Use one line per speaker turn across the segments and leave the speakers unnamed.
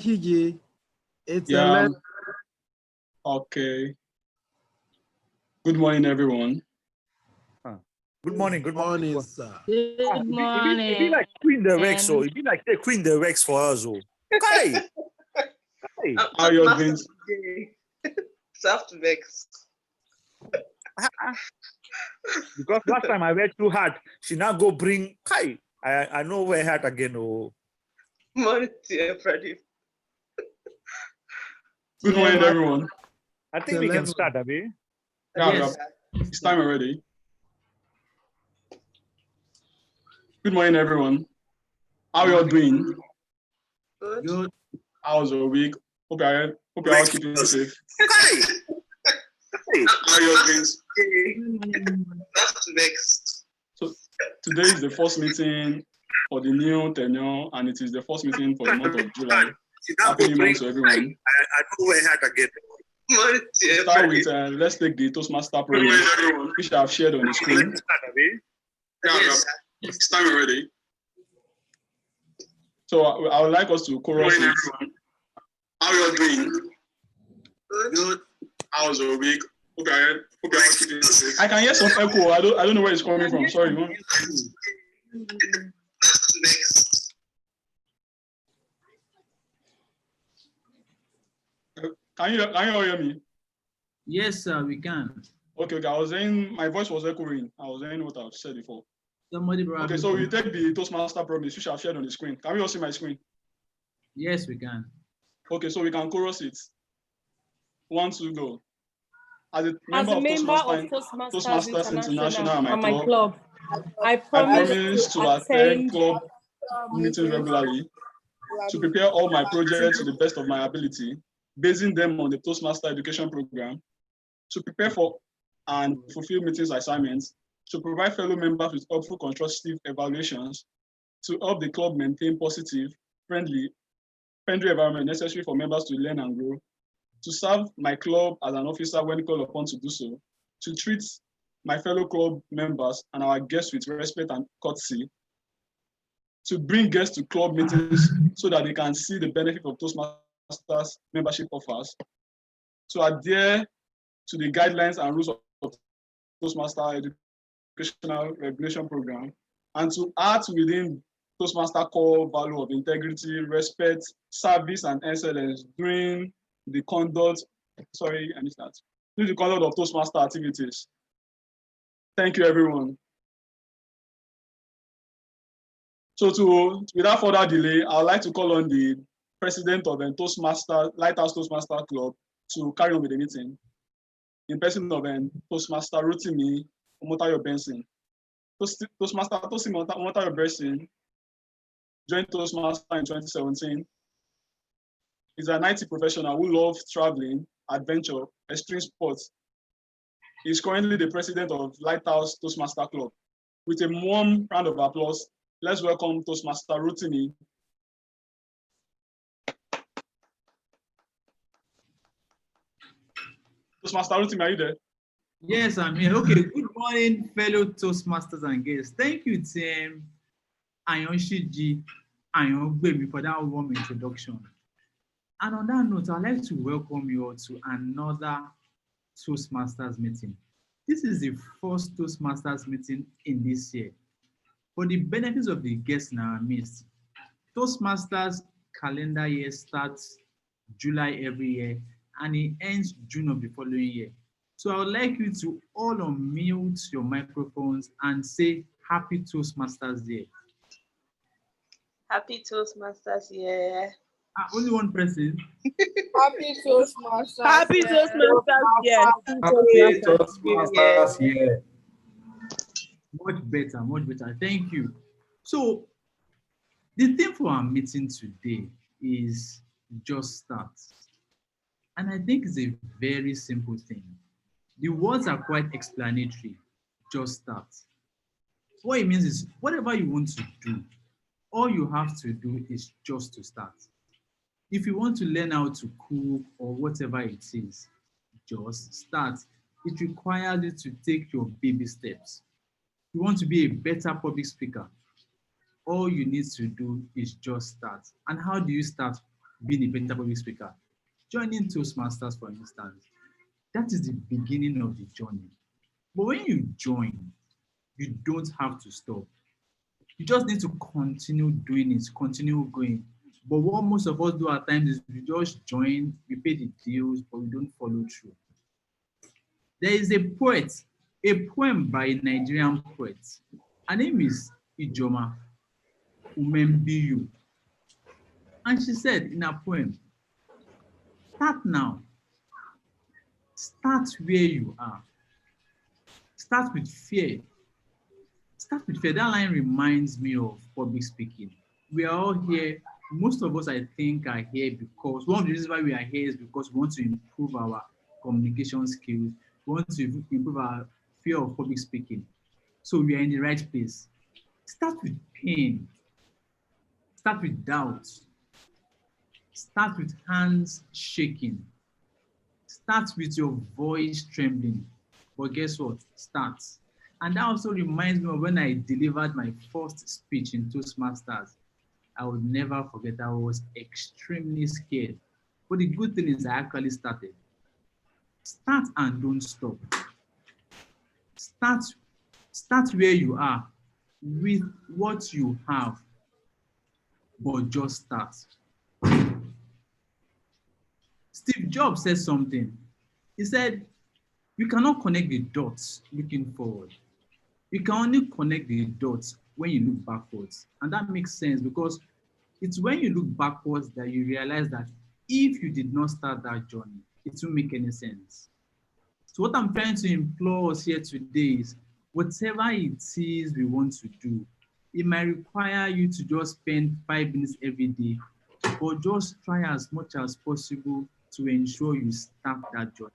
Hiji. It's
Yeah.
11.
Okay. Good morning, everyone.
Good morning. Good morning,
sir.
Good morning.
It be like Queen the Rex, so it be like the Queen the Rex for us, oh. Kai. Kai.
How are you doing?
Soft Vex.
Because last time I read too hard, she now go bring Kai. I know where hat again, oh.
Morning to everybody.
Good morning, everyone.
I think we can start, Abi.
Yeah,
Yes.
it's time already. Good morning, everyone. How are you all doing?
Good.
Good.
How's your week? Hope you're all keeping safe.
Kai.
How are you all doing?
Soft Vex.
So today is the first meeting for the new tenure, and it is the first meeting for the month of July. Happy New Month to everyone.
I know where hat again.
Morning to
Start
everybody.
with let's take the Toastmaster program, which I have shared on the screen.
Yes.
It's time already. So I would like us to chorus it. How are you all doing?
Good.
How's your week? Hope you're all keeping safe. I can hear some echo. I don't know where it's coming from. Sorry.
Soft Vex.
Can you all hear me?
Yes, sir, we can.
Okay. I was saying my voice was echoing. I was saying what I've said before.
Somebody brought
Okay, so we take the Toastmaster promise, which I've shared on the screen. Can we all see my screen?
Yes, we can.
Okay, so we can chorus it. 1, 2, go. As a
As
member
a
of
member of
Toastmasters
Toastmasters
International
and
and
my club, I promise to
attend
attend
club meetings regularly, to prepare all my projects to the best of my ability, basing them on the Toastmaster education program, to prepare for and fulfill meetings assignments, to provide fellow members with helpful constructive evaluations, to help the club maintain positive, friendly environment necessary for members to learn and grow, to serve my club as an officer when called upon to do so, to treat my fellow club members and our guests with respect and courtesy, to bring guests to club meetings so that they can see the benefit of Toastmasters membership offers, to adhere to the guidelines and rules of Toastmaster educational regulation program, and to act within Toastmaster core value of integrity, respect, service, and excellence during the conduct, during the conduct of Toastmaster activities. Thank you, everyone. So without further delay, I would like to call on the president of the Lighthouse Toastmaster Club to carry on with the meeting. In person of Toastmaster Rotimi Omotayo Benson. Toastmaster Omotayo Benson joined Toastmaster in 2017. He's an IT professional who loves traveling, adventure, extreme sports. He's currently the president of Lighthouse Toastmaster Club. With a warm round of applause, let's welcome Toastmaster Rotimi. Toastmaster Rotimi, are you there?
Yes, I'm here. Okay, good morning, fellow Toastmasters and guests. Thank you, Tim Ayonshiji Ayongbemi, for that warm introduction. And on that note, I'd like to welcome you all to another Toastmasters meeting. This is the first Toastmasters meeting in this year. For the benefits of the guests in our midst, Toastmasters calendar year starts July every year and it ends June of the following year. So I would like you to all unmute your microphones and say Happy Toastmasters Day.
Happy Toastmasters, yeah.
Only one person.
Happy Toastmasters.
Happy Toastmasters, yes.
Happy Toastmasters, yeah.
Much better, much better. Thank you. So the theme for our meeting today is just start. And I think it's a very simple thing. The words are quite explanatory. Just start. What it means is whatever you want to do, all you have to do is just to start. If you want to learn how to cook or whatever it is, just start. It requires you to take your baby steps. You want to be a better public speaker, all you need to do is just start. And how do you start? being a better public speaker. Joining Toastmasters, for instance, that is the beginning of the journey. But when you join, you don't have to stop. You just need to continue doing it, continue going. But what most of us do at times is we just join, we pay the dues, but we don't follow through. There is a poem by a Nigerian poet. Her name is Ijoma Umembiyu. And she said in her poem, start now. Start where you are. Start with fear. Start with fear. That line reminds me of public speaking. We are all here. Most of us, I think, are here because one of the reasons why we are here is because we want to improve our communication skills. We want to improve our fear of public speaking. So we are in the right place. Start with pain. Start with doubt. Start with hands shaking. Start with your voice trembling. But guess what? Start. And that also reminds me of when I delivered my first speech in Toastmasters. I would never forget, I was extremely scared. But the good thing is I actually started. Start and don't stop. Start where you are with what you have, but just start. Steve Jobs said something. He said, you cannot connect the dots looking forward. You can only connect the dots when you look backwards. And that makes sense because it's when you look backwards that you realize that if you did not start that journey, it won't make any sense. So what I'm trying to implore us here today is whatever it is we want to do, it might require you to just spend 5 minutes every day, but just try as much as possible to ensure you start that journey.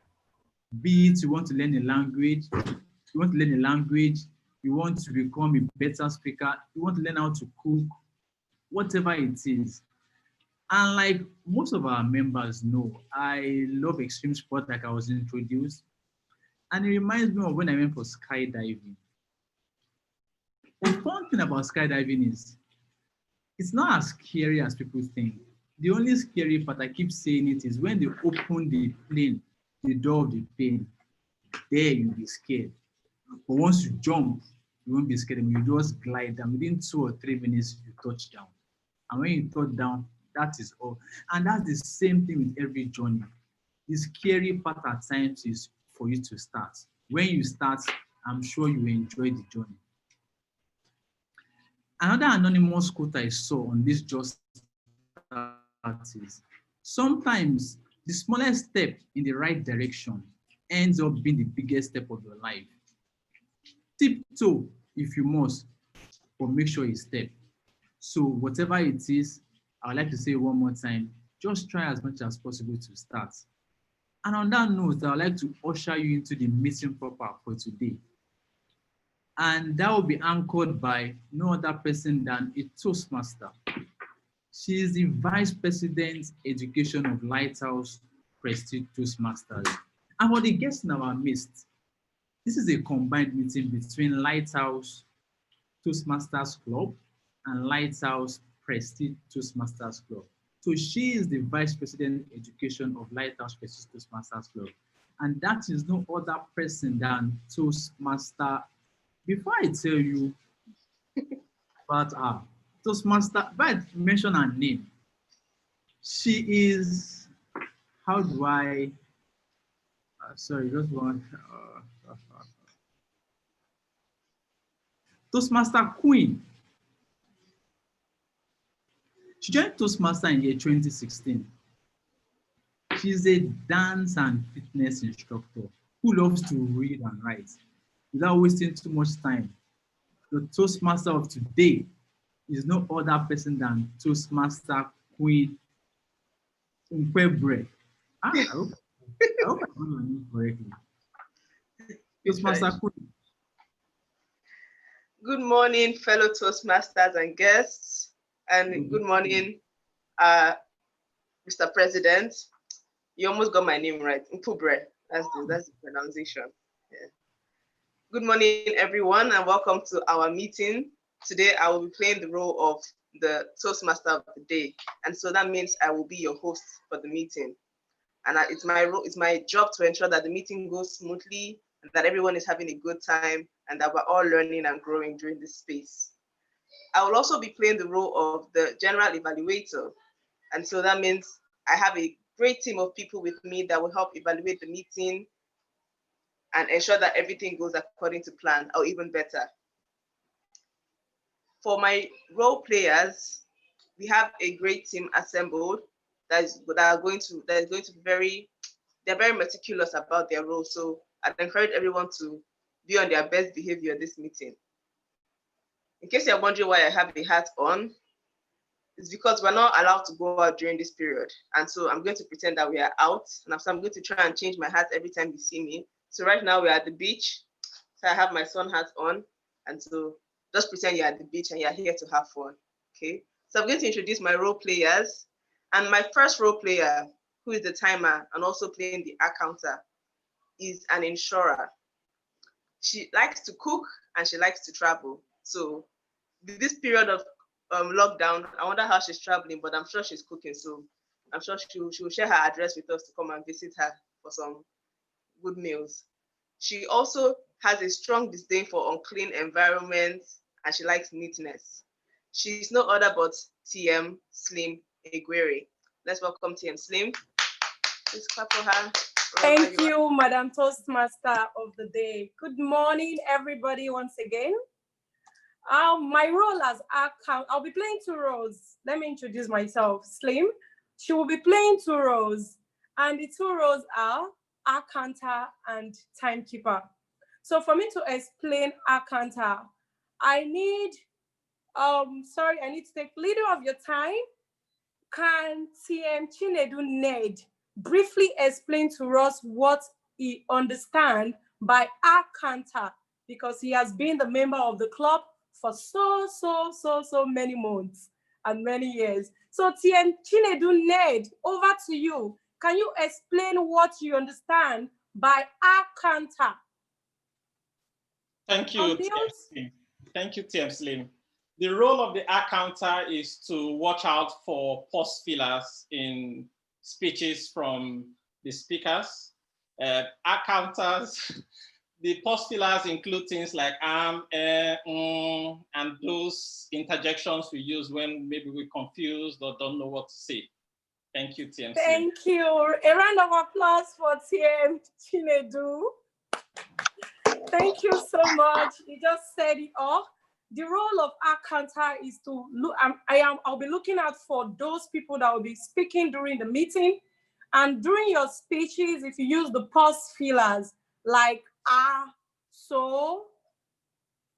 Be it you want to learn a language, you want to become a better speaker, you want to learn how to cook, whatever it is. And like most of our members know, I love extreme sport like I was introduced. And it reminds me of when I went for skydiving. The fun thing about skydiving is it's not as scary as people think. The only scary part, I keep saying it, is when they open the plane, the door of the plane, there you'll be scared. But once you jump, you won't be scared. You just glide down. Within 2 or 3 minutes, you touch down. And when you touch down, that is all. And that's the same thing with every journey. The scary part at times is for you to start. When you start, I'm sure you enjoy the journey. Another anonymous quote I saw on this just is, sometimes the smallest step in the right direction ends up being the biggest step of your life. Tiptoe if you must, but make sure you step. So whatever it is, I would like to say one more time, just try as much as possible to start. And on that note, I would like to usher you into the meeting proper for today. And that will be anchored by no other person than a Toastmaster. She is the Vice President Education of Lighthouse Prestige Toastmasters. And for the guests in our midst, this is a combined meeting between Lighthouse Toastmasters Club and Lighthouse Prestige Toastmasters Club. So she is the Vice President Education of Lighthouse Prestige Toastmasters Club. And that is no other person than Toastmaster. Before I tell you about her, Toastmaster, but I mention her name. She is, how do I, sorry, just one. Toastmaster Queen. She joined Toastmaster in year 2016. She's a dance and fitness instructor who loves to read and write. Without wasting too much time, the Toastmaster of today is no other person than Toastmaster Queen Nkwebre. I hope I got your name correctly. Toastmaster Queen.
Good morning, fellow Toastmasters and guests, and good morning, Mr. President. You almost got my name right, Nkwebre. That's the pronunciation. Yeah. Good morning, everyone, and welcome to our meeting. Today, I will be playing the role of the Toastmaster of the day. And so that means I will be your host for the meeting. And it's my job to ensure that the meeting goes smoothly and that everyone is having a good time and that we're all learning and growing during this space. I will also be playing the role of the general evaluator. And so that means I have a great team of people with me that will help evaluate the meeting and ensure that everything goes according to plan or even better. For my role players, we have a great team assembled they're very meticulous about their role. So I'd encourage everyone to be on their best behavior this meeting. In case you're wondering why I have a hat on, it's because we're not allowed to go out during this period. And so I'm going to pretend that we are out. And so I'm going to try and change my hat every time you see me. So right now we're at the beach. So I have my sun hat on. And so just pretend you're at the beach and you're here to have fun, okay? So I'm going to introduce my role players. And my first role player, who is the timer and also playing the accounter, is an insurer. She likes to cook and she likes to travel. So this period of lockdown, I wonder how she's traveling, but I'm sure she's cooking. So I'm sure she will share her address with us to come and visit her for some good meals. She also has a strong disdain for unclean environments and she likes neatness. She's no other but TM Slim Eguere. Let's welcome TM Slim. Please clap for her.
Thank you, Madam Toastmaster of the day. Good morning, everybody, once again. My role as account, I'll be playing two roles. Let me introduce myself, Slim. She will be playing two roles, and the two roles are accountant and timekeeper. So for me to explain accountant, I need to take a little of your time. Can TM Chinedu Ned briefly explain to us what he understands by accountant, because he has been the member of the club for so many months and many years. So TM Chinedu Ned, over to you. Can you explain what you understand by accountant?
Thank you, TM Slim. Thank you, TM Slim. The role of the accountant is to watch out for pause fillers in speeches from the speakers. Accountants, the pause fillers include things like and those interjections we use when maybe we're confused or don't know what to say. Thank you, TM Slim.
Thank you. A round of applause for TM Chinedu. Thank you so much. You just said it all. The role of accountant is to look, I'll be looking out for those people that will be speaking during the meeting. And during your speeches, if you use the pause fillers like so,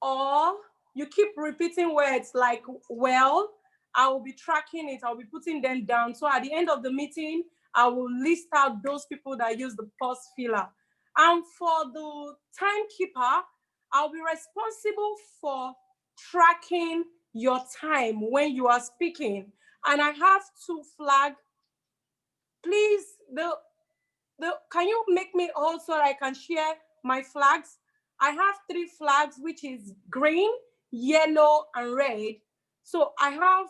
or you keep repeating words like well, I will be tracking it. I'll be putting them down. So at the end of the meeting, I will list out those people that use the pause filler. And for the timekeeper, I'll be responsible for tracking your time when you are speaking. And I have to flag, please, can you make me also I can share my flags? I have 3 flags, which is green, yellow, and red. So I have,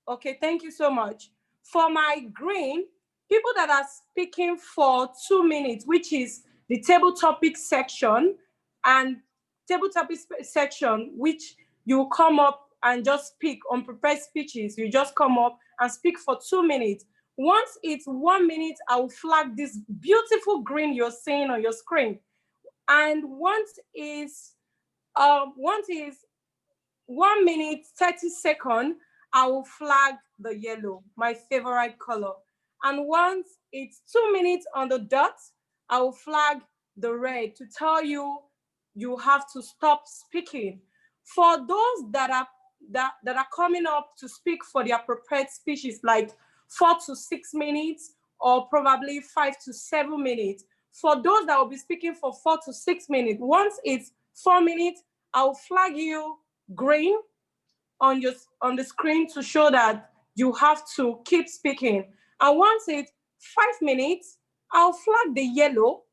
okay, thank you so much. For my green, people that are speaking for 2 minutes, which is the table topic section, and table topic section, which you come up and just speak on prepared speeches. You just come up and speak for 2 minutes. Once it's 1 minute, I will flag this beautiful green you're seeing on your screen. And once is 1 minute, 30 seconds, I will flag the yellow, my favorite color. And once it's 2 minutes on the dot, I will flag the red to tell you you have to stop speaking. For those that are coming up to speak for their prepared speeches, like 4 to 6 minutes or probably 5 to 7 minutes, for those that will be speaking for 4 to 6 minutes, once it's 4 minutes, I'll flag you green on the screen to show that you have to keep speaking. And once it's 5 minutes, I'll flag the yellow.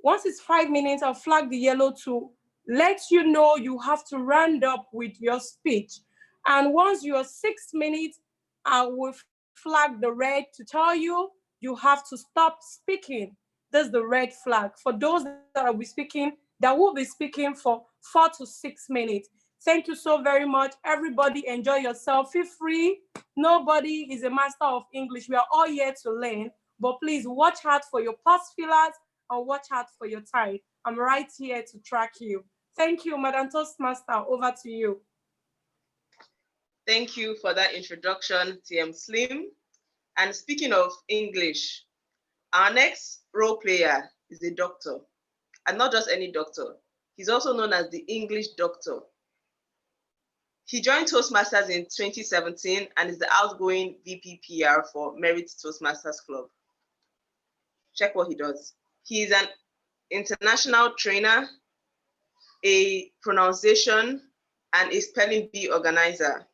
Once it's 5 minutes, I'll flag the yellow to let you know you have to round up with your speech. And once you're 6 minutes, I will flag the red to tell you you have to stop speaking. That's the red flag. For those that will be speaking, that will be speaking for 4 to 6 minutes. Thank you so very much. Everybody enjoy yourself. Feel free. Nobody is a master of English. We are all here to learn, but please watch out for your past fillers and watch out for your time. I'm right here to track you. Thank you, Madam Toastmaster. Over to you.
Thank you for that introduction, TM Slim. And speaking of English, our next role player is a doctor, and not just any doctor. He's also known as the English doctor. He joined Toastmasters in 2017 and is the outgoing VPPR for Merit Toastmasters Club. Check what he does. He is an international trainer, a pronunciation, and a spelling bee organizer.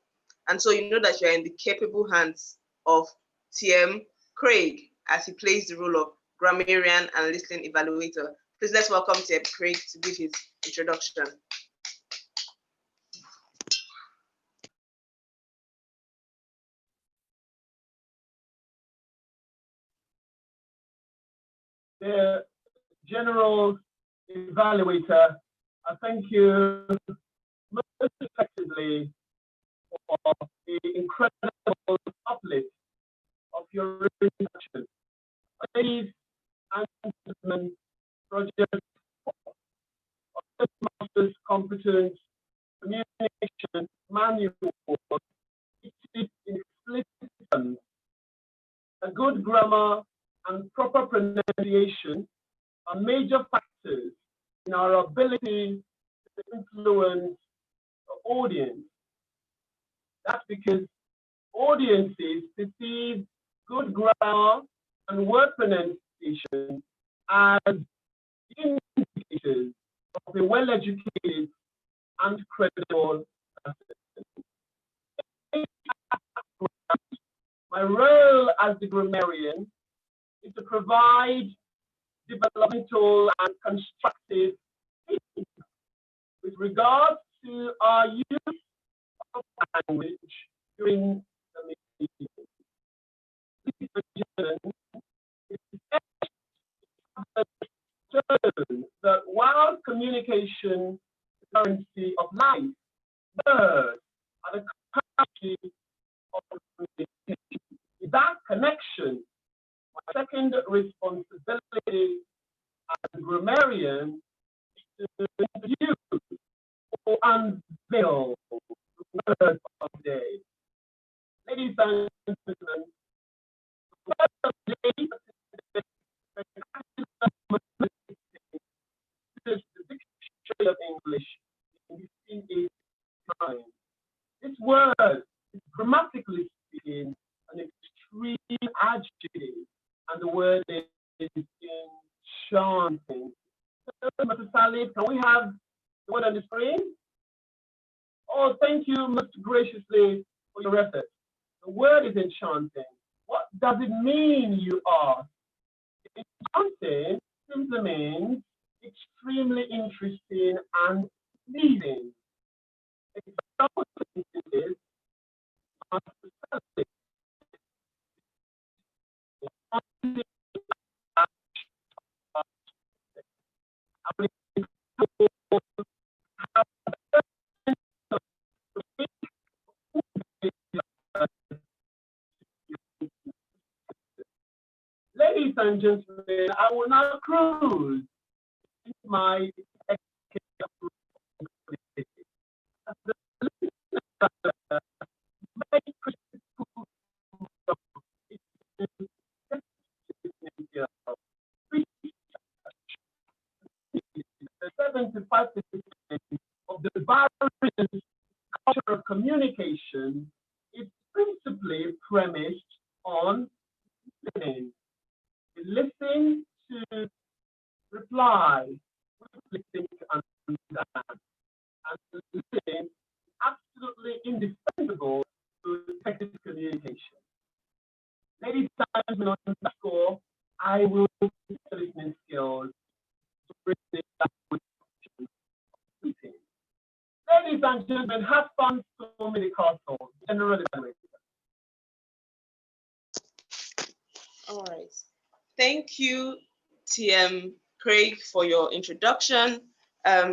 And so you know that you're in the capable hands of TM Craig as he plays the role of grammarian and listening evaluator. Please let's welcome TM Craig to give his introduction.
The general evaluator, I thank you most effectively for the incredible uplift of your introduction. Ladies and gentlemen, project of Masters Competence Communication Manual, it is in explicit terms. A good grammar and proper pronunciation are major factors in our ability to influence the audience. That's because audiences perceive good grammar and word pronunciation as indicators of a well-educated and credible person. My role as the grammarian is to provide developmental and constructive feedback with regard to our use of language during the meeting. That while communication is the currency of life, words are the currency of communication. In that connection, my second responsibility as a grammarian is to introduce or unveil the word of the day. Ladies and gentlemen, the word of the day is the dictionary of English in 1589. This word is grammatically speaking an extreme adjective, and the word is enchanting. Mr. Salib, can we have the word on the screen? Oh, thank you most graciously for your efforts. The word is enchanting. What does it mean, you ask? Enchanting simply means extremely interesting and pleasing. Example is ladies and gentlemen, I will now cruise my of the various culture of communication is principally premised on listening. We listen to reply, we listen to understand, and listening is absolutely indispensable to effective communication. Ladies and gentlemen, on that score, I will use listening skills to bring this Ladies and gentlemen, have fun so many castles. General evaluation.
All right. Thank you, TM Craig, for your introduction.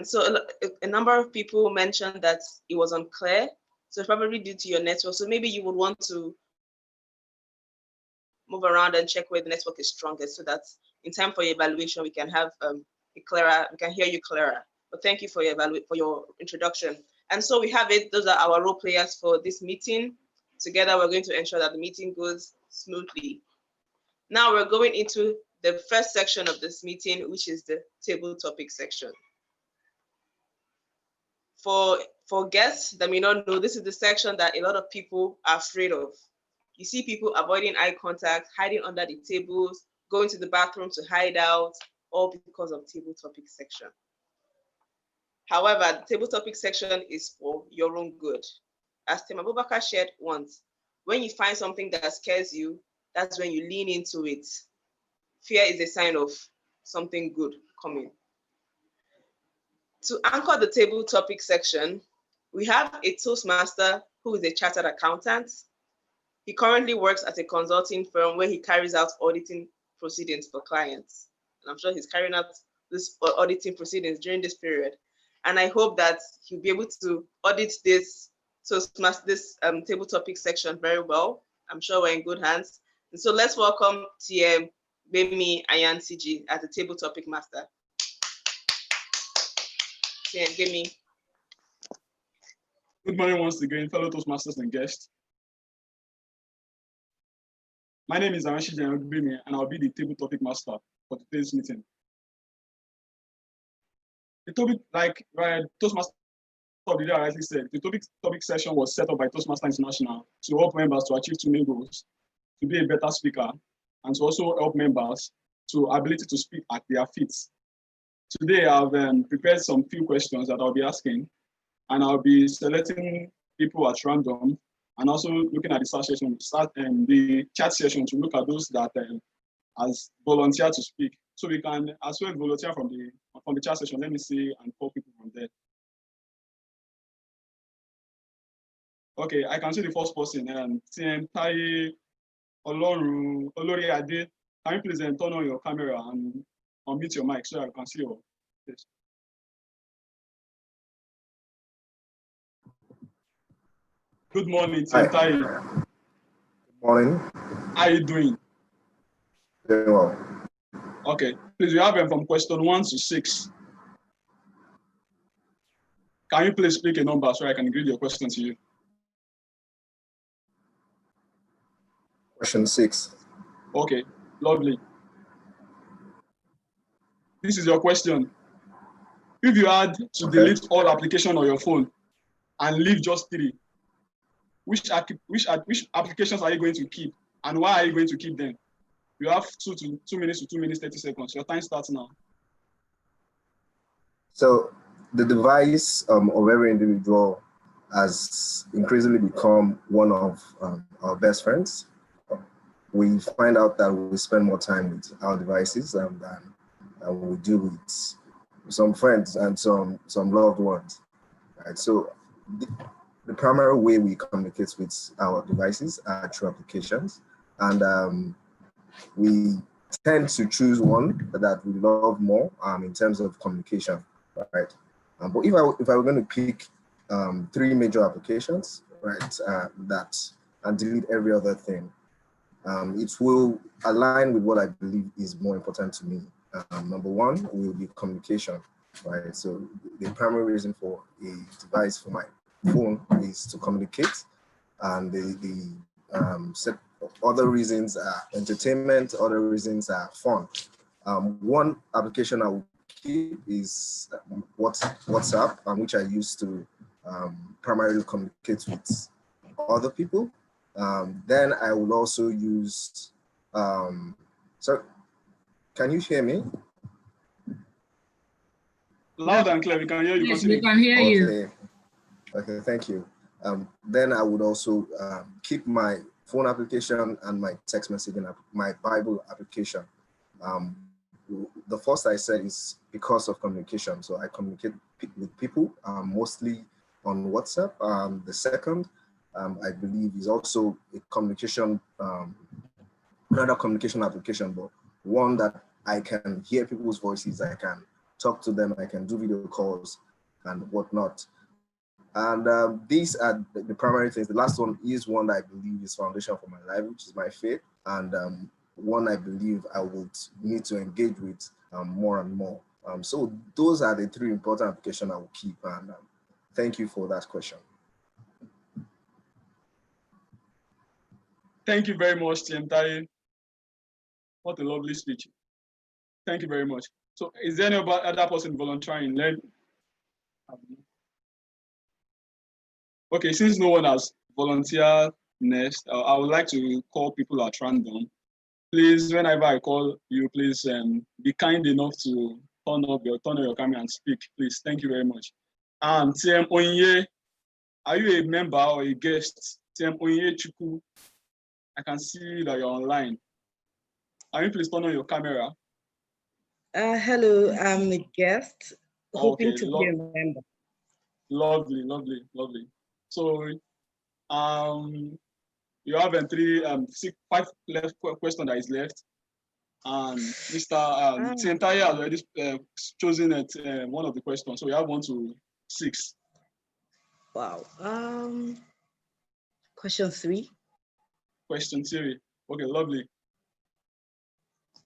So a number of people mentioned that it was unclear. So it's probably due to your network. So maybe you would want to move around and check where the network is strongest, so that in time for your evaluation we can have we can hear you clearer. But thank you for your introduction. And so we have it. Those are our role players for this meeting. Together we're going to ensure that the meeting goes smoothly. Now we're going into the first section of this meeting, which is the table topic section. For guests that may not know, this is the section that a lot of people are afraid of. You see people avoiding eye contact, hiding under the tables, going to the bathroom to hide out, all because of table topic section. However, the table topic section is for your own good. As Tim Abubakar shared once, when you find something that scares you, that's when you lean into it. Fear is a sign of something good coming. To anchor the table topic section, we have a Toastmaster who is a chartered accountant. He currently works at a consulting firm where he carries out auditing proceedings for clients. And I'm sure he's carrying out this auditing proceedings during this period. And I hope that he'll be able to audit this table topic section very well. I'm sure we're in good hands. And so let's welcome TM Bemi Ayan CG as the table topic master. TM Bemi.
Good morning once again, fellow Toastmasters and guests. My name is Ayan Bemi, and I'll be the table topic master for today's meeting. The topic, like Toastmasters of the day rightly said, the topic session was set up by Toastmasters International to help members to achieve two main goals: to be a better speaker, and to also help members to ability to speak at their feet. Today, I've prepared some few questions that I'll be asking, and I'll be selecting people at random, and also looking at the chat session to look at those that has volunteered to speak. So we can as well volunteer from the chat session. Let me see and call people from there. Okay, I can see the first person. TM Tai Olori Ade. Can you please turn on your camera and unmute your mic so I can see your face? Good morning, TM Tai.
Good morning.
How are you doing?
Very well.
Okay, please, we have them from question 1 to 6. Can you please speak a number so I can read your question to you?
Question 6.
Okay, lovely. This is your question. If you had to delete all applications on your phone and leave just 3, which applications are you going to keep, and why are you going to keep them? You have 2 minutes to 2 minutes 30 seconds. Your time starts now.
So the device of every individual has increasingly become one of our best friends. We find out that we spend more time with our devices than we do with some friends and some loved ones. Right? So the primary way we communicate with our devices are through applications, and we tend to choose one that we love more in terms of communication, right? But if I were going to pick 3 major applications, right, and delete every other thing, it will align with what I believe is more important to me. Number 1 will be communication, right? So the primary reason for a device for my phone is to communicate, and the other reasons are entertainment, other reasons are fun. One application I will keep is WhatsApp, which I use to primarily communicate with other people. Then I will also use, so can you hear me?
Loud and clear, we can hear you.
Yes, we can hear you.
Okay, thank you. Then I would also keep my phone application and my text messaging, my Bible application. The first I said is because of communication. So I communicate with people, mostly on WhatsApp. The second, I believe, is also a communication, another communication application, but one that I can hear people's voices, I can talk to them, I can do video calls and whatnot. And these are the primary things. The last one is one that I believe is foundation for my life, which is my faith, and one I believe I would need to engage with more and more. So those are the three important applications I will keep. And thank you for that question.
Thank you very much, Tientai. What a lovely speech. Thank you very much. So is there any other person volunteering? Okay, since no one has volunteered next, I would like to call people at random. Please, whenever I call you, please be kind enough to turn on your camera and speak, please. Thank you very much. And TM Onye, are you a member or a guest? TM Onye Chuku, I can see that you're online. Can you please turn on your camera?
Hello, I'm a guest, hoping to be a member.
Lovely, lovely, lovely. So, you have five left question that is left, and Mr. Tientai has already chosen one of the questions. So we have 1 to 6.
Wow. Question 3.
Question 3. Okay, lovely.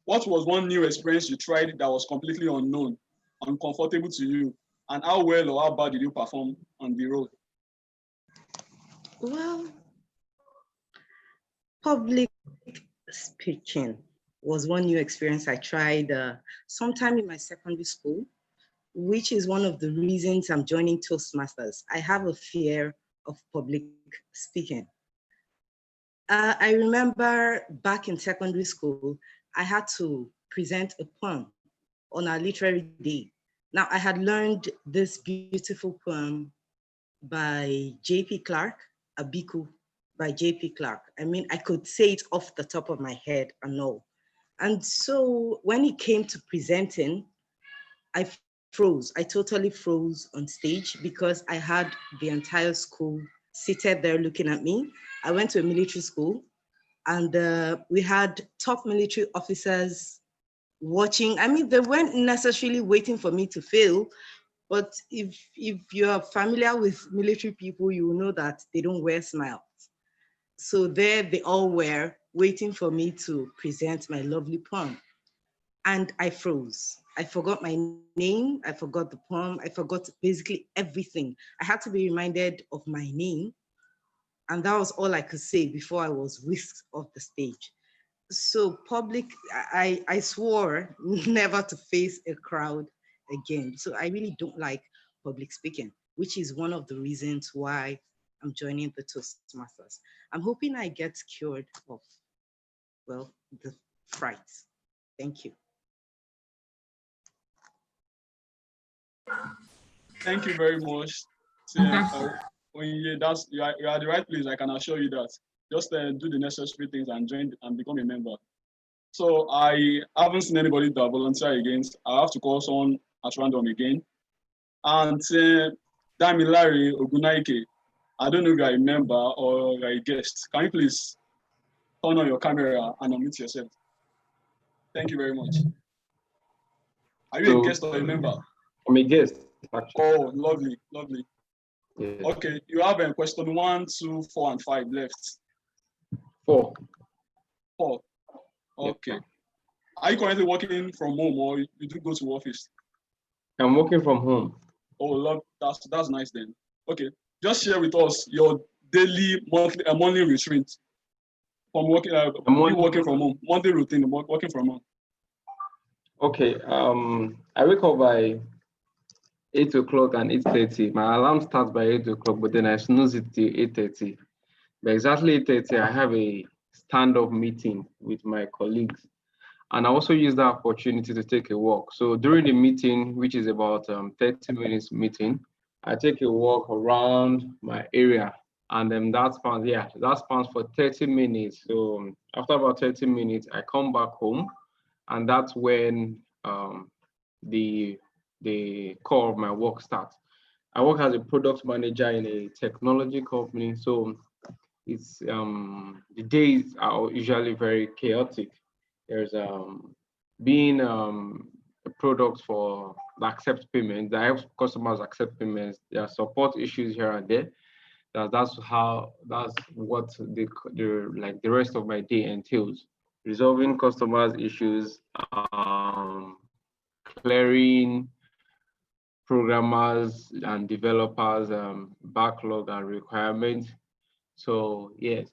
What was one new experience you tried that was completely unknown, uncomfortable to you, and how well or how bad did you perform on the road?
Well, public speaking was one new experience I tried sometime in my secondary school, which is one of the reasons I'm joining Toastmasters. I have a fear of public speaking. I remember back in secondary school, I had to present a poem on our literary day. Now, I had learned this beautiful poem by J.P. Clark, Abiku by J.P. Clark. I mean, I could say it off the top of my head and all. And so when it came to presenting, I froze. I totally froze on stage because I had the entire school seated there looking at me. I went to a military school, and we had top military officers watching. I mean, they weren't necessarily waiting for me to fail, but if you're familiar with military people, you will know that they don't wear smiles. So there they all were waiting for me to present my lovely poem. And I froze. I forgot my name, I forgot the poem, I forgot basically everything. I had to be reminded of my name, and that was all I could say before I was whisked off the stage. So public, I swore never to face a crowd again. So I really don't like public speaking, which is one of the reasons why I'm joining the Toastmasters. I'm hoping I get cured of, well, the fright. Thank you.
Thank you very much. You are the right place, I can assure you that. Just do the necessary things and join and become a member. So I haven't seen anybody that volunteer against. I have to call someone at random again. And Damilare Ogunaike, I don't know if you're a member or you're a guest. Can you please turn on your camera and unmute yourself? Thank you very much. Are you a guest or a member?
I'm a guest, actually.
Oh, lovely, lovely.
Yes.
Okay, you have question 1, 2, 4, and 5 left.
4.
4. Okay. Yep. Are you currently working from home or you do go to office?
I'm working from home.
Oh, Lord, that's nice then. Okay, just share with us your daily, monthly routine from working from home. Monthly routine, working from home.
Okay. I wake up by 8 o'clock and 8:30. My alarm starts by 8 o'clock, but then I snooze it till 8:30. By exactly 8:30, I have a stand-up meeting with my colleagues. And I also use that opportunity to take a walk. So during the meeting, which is about 30 minutes meeting, I take a walk around my area. And then that spans for 30 minutes. So after about 30 minutes, I come back home. And that's when the core of my work starts. I work as a product manager in a technology company. So it's the days are usually very chaotic. There's being a product for accept payments that helps customers accept payments. There are support issues here and there. That's what the rest of my day entails. Resolving customers' issues, clearing programmers and developers backlog and requirements. So yes,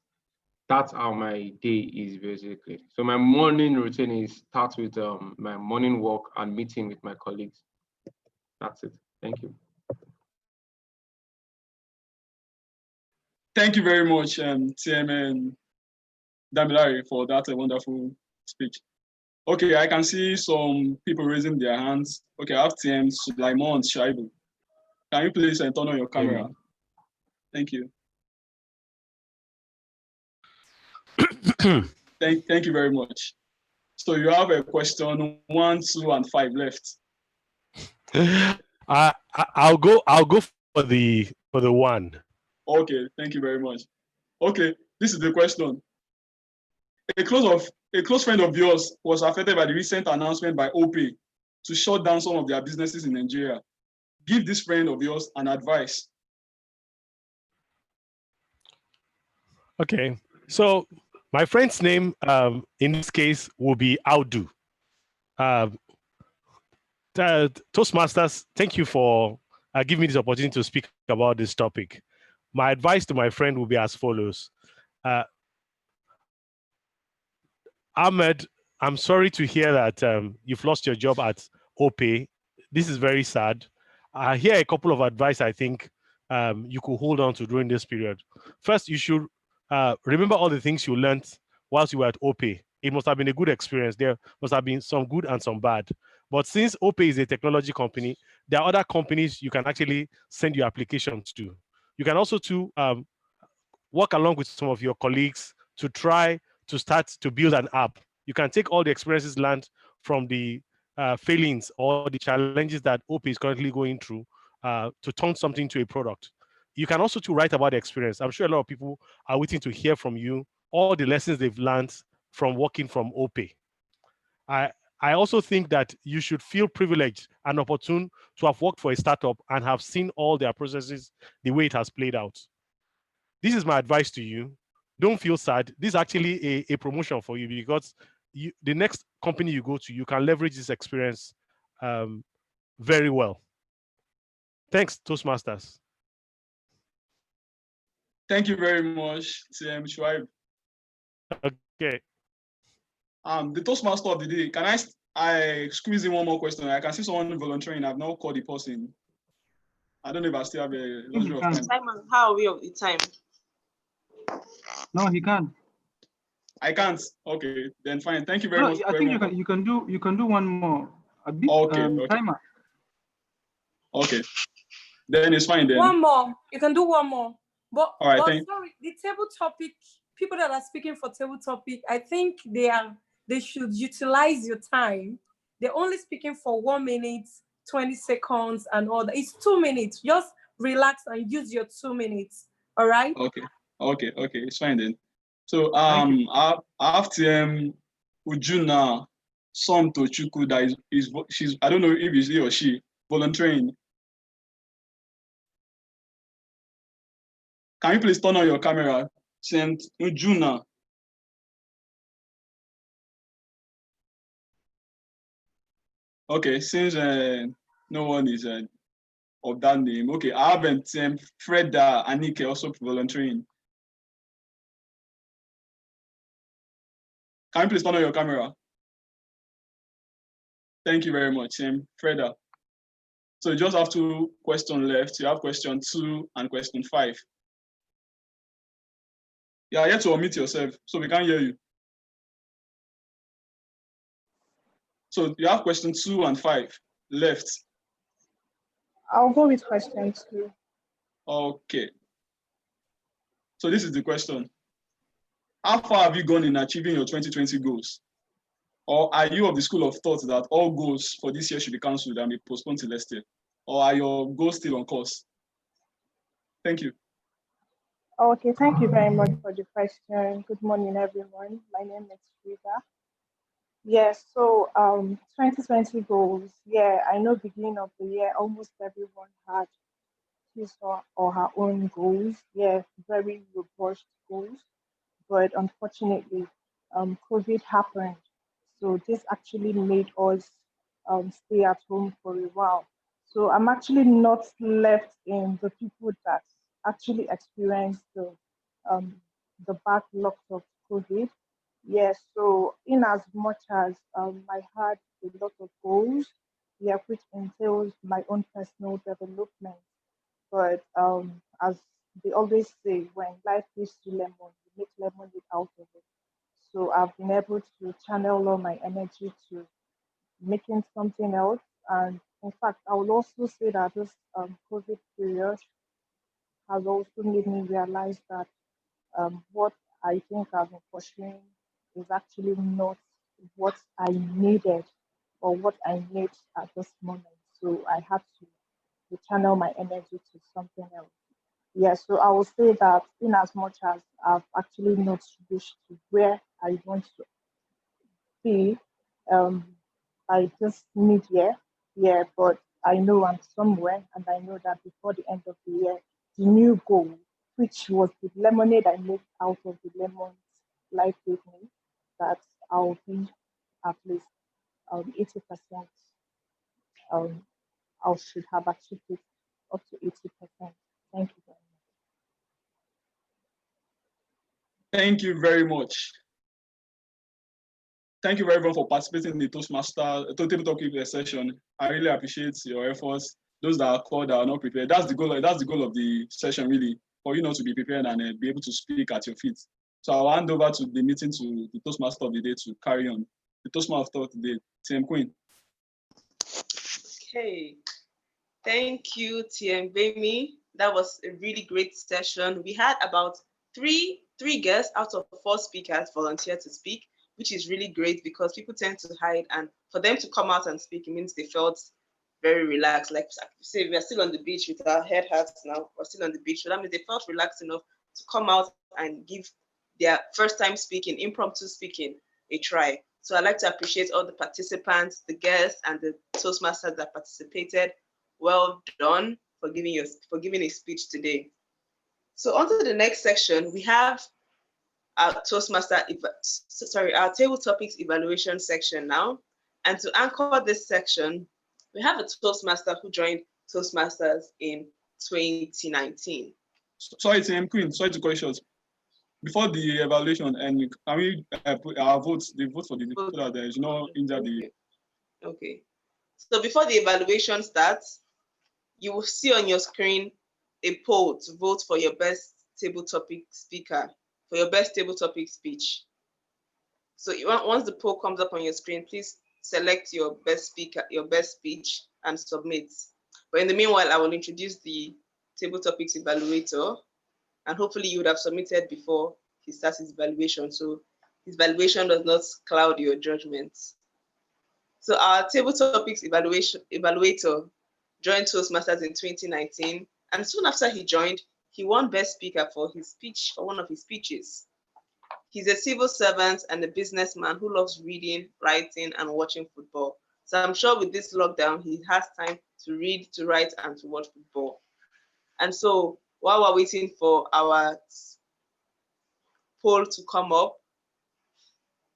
that's how my day is basically. So my morning routine is starts with my morning walk and meeting with my colleagues. That's it. Thank you.
Thank you very much, TM and Damilare, for that wonderful speech. Okay, I can see some people raising their hands. Okay, I have TM Sulaimon Shaibu. Can you please turn on your camera? Thank you. Thank you very much. So you have a question 1, 2, and 5 left.
I'll go for the 1.
Okay, thank you very much. Okay, this is the question. A close friend of yours was affected by the recent announcement by OPay to shut down some of their businesses in Nigeria. Give this friend of yours an advice.
Okay, so my friend's name in this case will be Audu. Toastmasters, thank you for giving me this opportunity to speak about this topic. My advice to my friend will be as follows. Ahmed, I'm sorry to hear that you've lost your job at OPay. This is very sad. Here are a couple of advice I think you could hold on to during this period. First, you should remember all the things you learned whilst you were at OPay. It must have been a good experience. There must have been some good and some bad. But since OPay is a technology company, there are other companies you can actually send your applications to. You can also work along with some of your colleagues to try to start to build an app. You can take all the experiences learned from the failings or the challenges that OPay is currently going through to turn something to a product. You can also write about the experience. I'm sure a lot of people are waiting to hear from you all the lessons they've learned from working from OPay. I also think that you should feel privileged and opportune to have worked for a startup and have seen all their processes the way it has played out. This is my advice to you. Don't feel sad. This is actually a promotion for you because the next company you go to, you can leverage this experience very well. Thanks, Toastmasters.
Thank you very much, TM Shuaib.
Okay.
The Toastmaster of the day, can I squeeze in one more question? I can see someone volunteering. I've now called the person. I don't know if I still have a luxury of time.
Simon, how are we of the time?
No, he can't.
I can't. Okay, then fine. Thank you very much.
I think you can do one more. A bit
okay.
timer.
Okay. Then it's fine then.
One more. You can do one more. But,
all right,
sorry, the table topic, people that are speaking for table topic, I think they should utilize your time. They're only speaking for 1 minute, 20 seconds and all that. It's 2 minutes. Just relax and use your 2 minutes. All right?
Okay, it's fine then. So I have TM Ujuna Somto Chuku that she's I don't know if it's he or she volunteering. Can you please turn on your camera? Sent Ujuna. Okay, since no one is of that name. Okay, I haven't Freda Anike also volunteering. Can you please turn on your camera? Thank you very much, Freda. So you just have 2 questions left. You have question 2 and question 5. You are yet to unmute yourself, so we can't hear you. So you have question 2 and 5 left.
I'll go with question 2.
Okay. So this is the question. How far have you gone in achieving your 2020 goals? Or are you of the school of thought that all goals for this year should be cancelled and be postponed till next year? Or are your goals still on course? Thank you.
Okay, thank you very much for the question. Good morning, everyone. My name is Frida. Yes, so 2020 goals. Yeah, I know beginning of the year, almost everyone had his or her own goals. Yeah, very robust goals. But unfortunately, COVID happened. So this actually made us stay at home for a while. So I'm actually not left in the people that actually experienced the backlog of COVID. Yes, so in as much as I had a lot of goals, yeah, which entails my own personal development. But as they always say, when life gives you lemon, you make lemonade out of it. So I've been able to channel all my energy to making something else. And in fact, I would also say that this COVID period has also made me realize that what I think I've been pursuing is actually not what I needed or what I need at this moment. So I had to channel my energy to something else. Yeah, so I will say that in as much as I've actually not reached to where I want to be, um, I just mid-year, yeah, but I know I'm somewhere, and I know that before the end of the year, the new goal, which was the lemonade I made out of the lemons life gave me, that I'll be at least 80%. Um, I should have achieved it up to 80%. Thank you very much.
Thank you very much. Thank you very much for participating in the Toastmaster Table Talk session. I really appreciate your efforts. Those that are called that are not prepared. That's the goal. That's the goal of the session, really, for you not to be prepared and be able to speak at your feet. So I'll hand over to the meeting to the Toastmaster of the day to carry on. The Toastmaster of the day, TM Queen.
Okay. Thank you, TM Bemi. That was a really great session. We had about three guests out of 4 speakers volunteer to speak, which is really great because people tend to hide, and for them to come out and speak, it means they felt very relaxed. Like say, we are still on the beach with our head hats now, we're still on the beach. So that means they felt relaxed enough to come out and give their first time speaking, impromptu speaking, a try. So I'd like to appreciate all the participants, the guests, and the Toastmasters that participated. Well done for giving a speech today. So on to the next section, we have our our table topics evaluation section now. And to anchor this section, we have a Toastmaster who joined Toastmasters in 2019.
Sorry, TM Queen, sorry to cut you short. Before the evaluation, and can we put our votes, the vote for the so that there is no injury.
Okay. So before the evaluation starts, you will see on your screen a poll to vote for your best table topic speaker, for your best table topic speech. So once the poll comes up on your screen, please select your best speaker, your best speech, and submit. But in the meanwhile, I will introduce the table topics evaluator, and hopefully you would have submitted before he starts his evaluation, so his evaluation does not cloud your judgment. So our table topics evaluator joined Toastmasters in 2019, and soon after he joined, he won Best Speaker for his speech, for one of his speeches. He's a civil servant and a businessman who loves reading, writing, and watching football. So I'm sure with this lockdown, he has time to read, to write, and to watch football. And so while we're waiting for our poll to come up,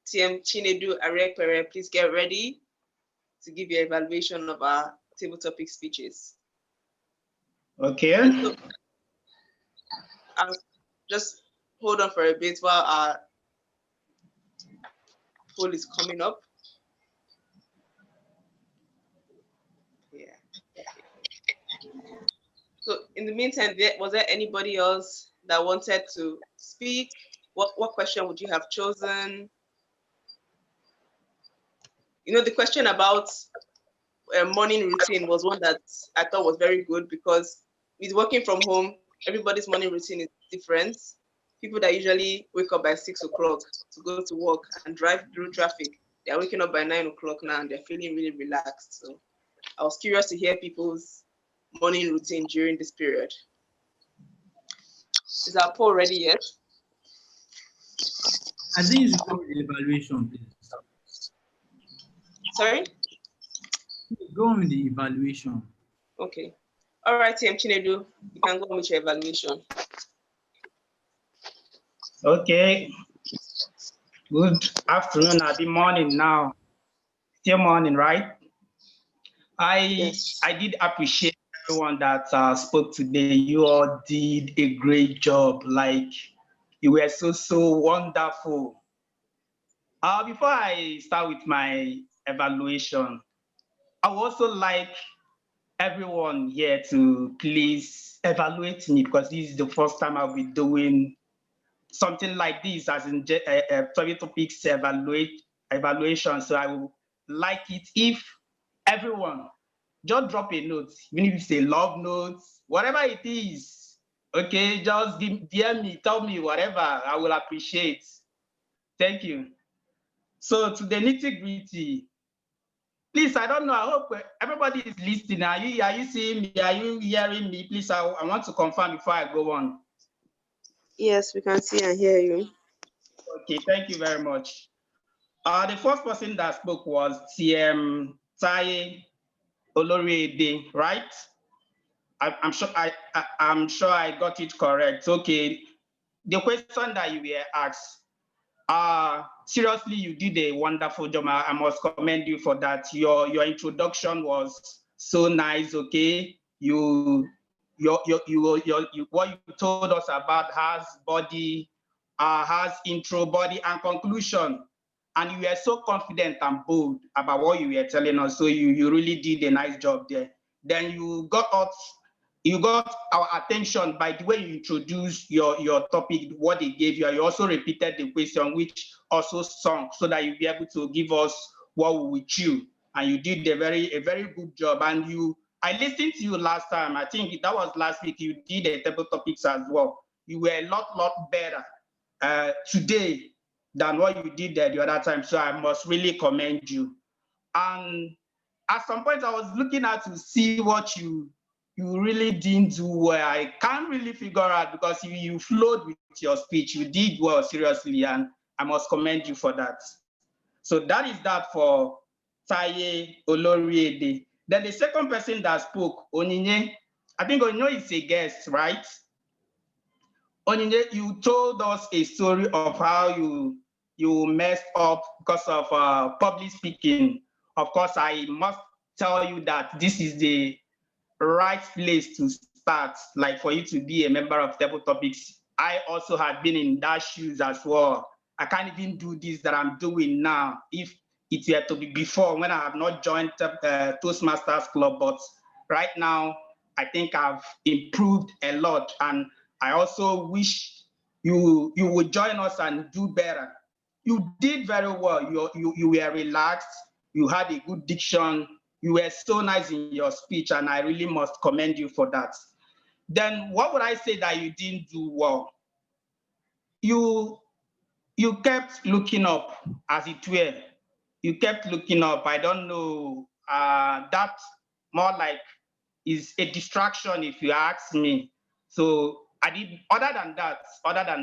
TM Chinedu Arekpere, please get ready to give your evaluation of our table topic speeches.
Okay.
So, I'll just hold on for a bit while our poll is coming up. Yeah. So in the meantime, was there anybody else that wanted to speak? What question would you have chosen? You know, the question about a morning routine was one that I thought was very good because with working from home, everybody's morning routine is different. People that usually wake up by 6 o'clock to go to work and drive through traffic, they're waking up by 9 o'clock now and they're feeling really relaxed. So I was curious to hear people's morning routine during this period. Is our poll ready yet?
I think you should go with the evaluation, please.
Sorry?
Go on with the evaluation.
Okay. All right, Team Chinedu, you can go on with your evaluation.
Okay. Good afternoon. I'll be morning now. Still morning, right? I did appreciate everyone that spoke today. You all did a great job. Like, you were so wonderful. Before I start with my evaluation, I would also like everyone here to please evaluate me, because this is the first time I'll be doing something like this, as in topic topics evaluation. So I would like it if everyone just drop a note, even if it's a love note, whatever it is. Okay, just DM me, tell me whatever. I will appreciate. Thank you. So to the nitty gritty, please, I don't know. I hope everybody is listening. Are you seeing me? Are you hearing me? Please, I want to confirm before I go on.
Yes, we can see and hear you.
Okay, thank you very much. The first person that spoke was TM Taye Oloriede, right? I'm sure I got it correct. Okay, the question that you were asked. Seriously, you did a wonderful job. I must commend you for that. Your introduction was so nice. Okay, what you told us about has body, has intro, body, and conclusion, and you were so confident and bold about what you were telling us. So you really did a nice job there. Then you got our attention by the way you introduced your topic, what they gave you. You also repeated the question, which also sunk, so that you'll be able to give us what we will chew. And you did a very good job. And I listened to you last time. I think that was last week. You did a table topics as well. You were a lot better today than what you did the other time. So I must really commend you. And at some point, I was looking at to see what you really didn't do well. I can't really figure out, because you flowed with your speech. You did well, seriously, and I must commend you for that. So that is that for Taye Oloriede. Then the second person that spoke, Onyinye, I think Onyinye is a guest, right? Onyinye, you told us a story of how you messed up because of public speaking. Of course, I must tell you that this is the right place to start, like for you to be a member of Table Topics. I also had been in that shoes as well. I can't even do this that I'm doing now if it were to be before, when I have not joined Toastmasters Club. But right now, I think I've improved a lot, and I also wish you would join us and do better. You did very well. You were relaxed. You had a good diction. You were so nice in your speech, and I really must commend you for that. Then what would I say that you didn't do well? You kept looking up, as it were. You kept looking up. I don't know. That more like is a distraction, if you ask me. So I did. Other than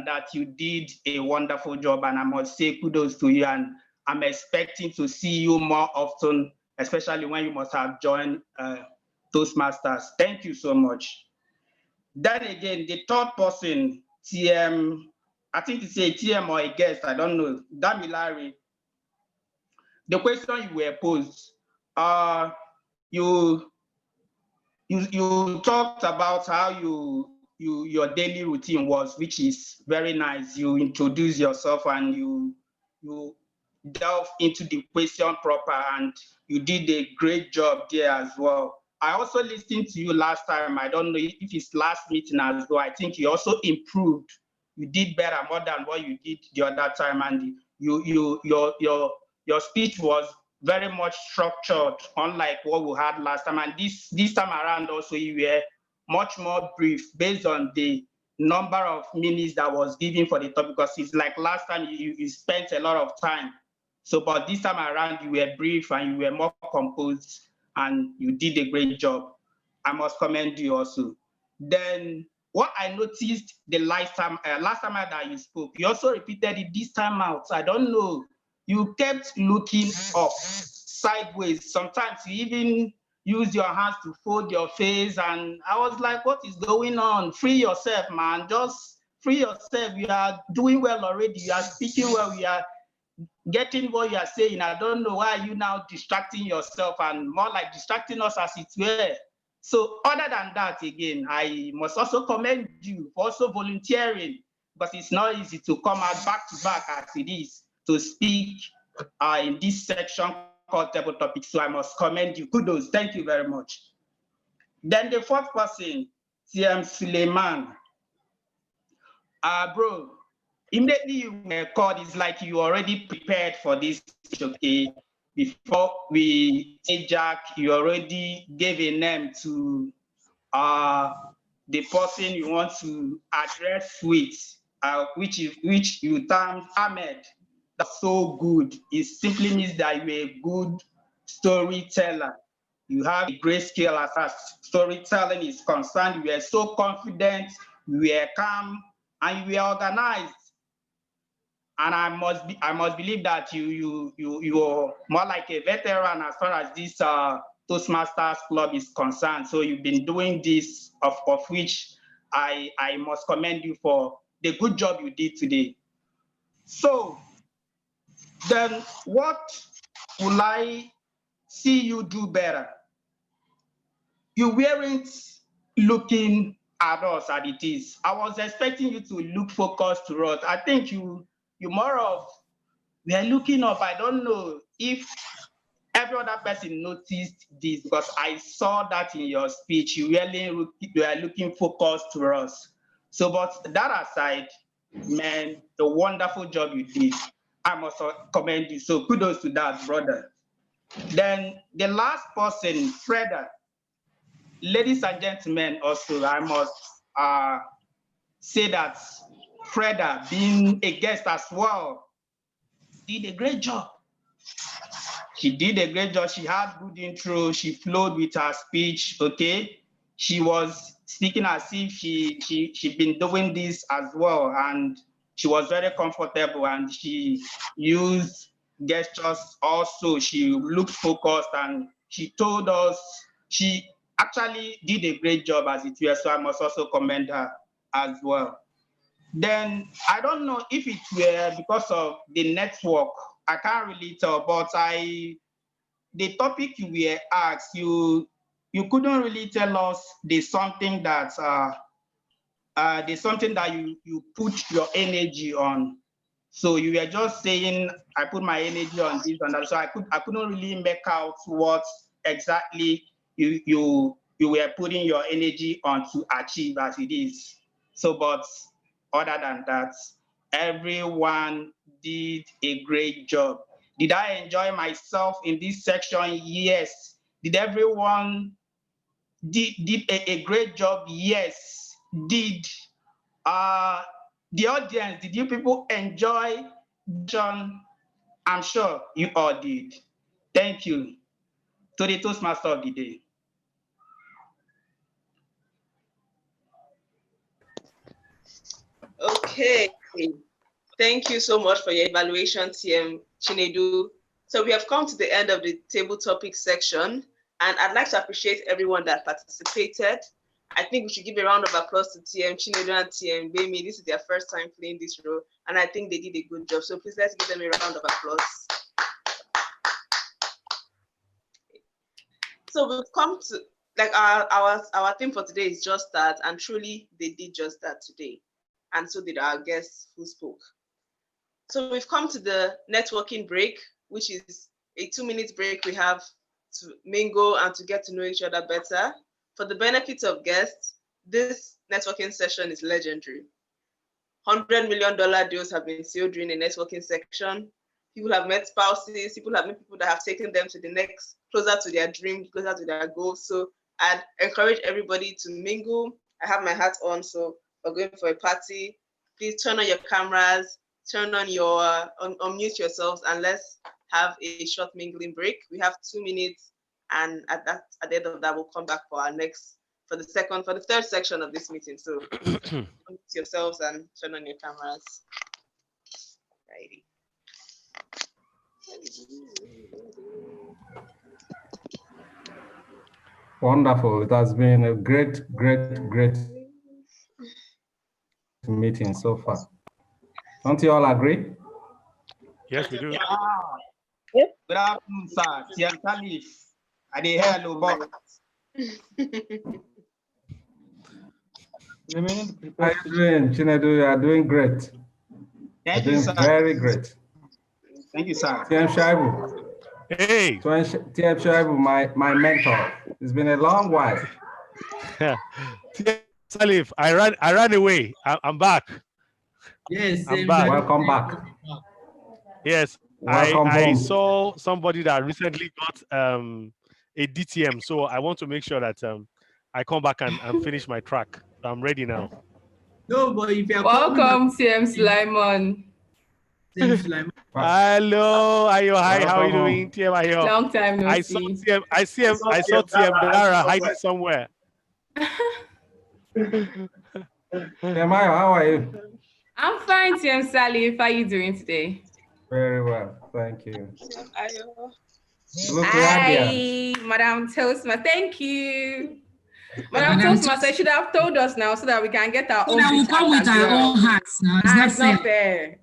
that, you did a wonderful job, and I must say kudos to you. And I'm expecting to see you more often, especially when you must have joined Toastmasters. Thank you so much. Then again, the third person, TM, I think it's a TM or a guest, I don't know, Damilari. The question you were posed, you talked about how your daily routine was, which is very nice. You introduced yourself and you delve into the question proper, and you did a great job there as well. I also listened to you last time. I don't know if it's last meeting as well. I think you also improved. You did better, more than what you did the other time, and your speech was very much structured, unlike what we had last time. And this time around also, you were much more brief based on the number of minutes that was given for the topic, because it's like last time you spent a lot of time. So, but this time around, you were brief and you were more composed, and you did a great job. I must commend you also. Then what I noticed the last time that you spoke, you also repeated it this time out. I don't know. You kept looking up, sideways. Sometimes you even use your hands to fold your face. And I was like, what is going on? Free yourself, man. Just free yourself. You are doing well already. You are speaking well. You are getting what you are saying. I don't know why you now distracting yourself and more like distracting us as it were. So other than that, again, I must also commend you for also volunteering, because it's not easy to come out back to back as it is to speak in this section called table topics. So I must commend you. Kudos. Thank you very much. Then the fourth person, TM Suleiman. Bro, immediately you were called, it's like you already prepared for this, okay? Before we say Jack, you already gave a name to the person you want to address with, which you termed Ahmed. That's so good. It simply means that you're a good storyteller. You have a great skill as far as storytelling is concerned. You are so confident, you are calm, and you are organized. And I must believe that you're more like a veteran as far as this Toastmasters Club is concerned. So you've been doing this, of which I must commend you for the good job you did today. So then what will I see you do better? You weren't looking at us as it is. I was expecting you to look focused to us. I think you more of, we are looking up. I don't know if every other person noticed this, because I saw that in your speech. You are looking focused to us. So, but that aside, man, the wonderful job you did, I must commend you. So kudos to that, brother. Then the last person, Freda. Ladies and gentlemen, also, I must say that Freda, being a guest as well, did a great job. She did a great job. She had good intro. She flowed with her speech, okay? She was speaking as if she'd been doing this as well, and she was very comfortable, and she used gestures also. She looked focused, and she told us she actually did a great job as it were, so I must also commend her as well. Then I don't know if it were because of the network, I can't really tell, but the topic you were asked, you couldn't really tell us there's something that you put your energy on. So you were just saying, I put my energy on this and that. So I couldn't really make out what exactly you were putting your energy on to achieve as it is. So, but other than that, everyone did a great job. Did I enjoy myself in this section? Yes. Did everyone did a great job? Yes. Did the audience, did you people enjoy John? I'm sure you all did. Thank you to the Toastmaster of the day.
Okay. Thank you so much for your evaluation, TM Chinedu. So we have come to the end of the table topic section, and I'd like to appreciate everyone that participated. I think we should give a round of applause to TM Chinedu and TM Bemi. This is their first time playing this role, and I think they did a good job. So please let's give them a round of applause. So we've come to, like, our theme for today is just that, and truly they did just that today. And so did our guests who spoke. So we've come to the networking break, which is a 2-minute break we have to mingle and to get to know each other better. For the benefit of guests, this networking session is legendary. $100 million deals have been sealed during the networking section. People have met spouses, people have met people that have taken them to the next, closer to their dream, closer to their goals. So I'd encourage everybody to mingle. I have my hat on, so we're going for a party. Please turn on your cameras, turn on your, unmute yourselves, and let's have a short mingling break. We have 2 minutes, and at the end of that, we'll come back for our next for the third section of this meeting. So unmute yourselves and turn on your cameras. Righty.
Wonderful. It has been a great meeting so far. Don't you all agree?
Yes, we do.
Good afternoon, sir. TM Khalif. I did hear no box.
How are you doing, Chinedu? You are doing great.
Thank
You're
you,
doing
sir.
very great.
Thank you, sir.
TM Shaibu.
Hey.
TM Shaibu, my mentor. It's been a long while.
TM Salif, I ran away. I'm back.
Yes,
I'm back.
Welcome back.
Yes,
Welcome
I
home.
saw somebody that recently got a DTM, so I want to make sure that I come back and finish my track. So I'm ready now.
No, but if you're
welcome, TM Sulaiman.
TM Sulaiman.
Hello, Ayo. Hi, how are you
Welcome
doing, TM Ayo?
Long time no
I
see.
saw TM Dara hiding somewhere.
TM Ayo, how are you?
I'm fine, TM Salif. How are you doing today?
Very well, thank you. You look
Hi,
radiant.
Madam Toastmaster. Thank you. Madam Toastmaster should have told us now so that we can get our own.
So we'll come with our own hats now.
It's not fair.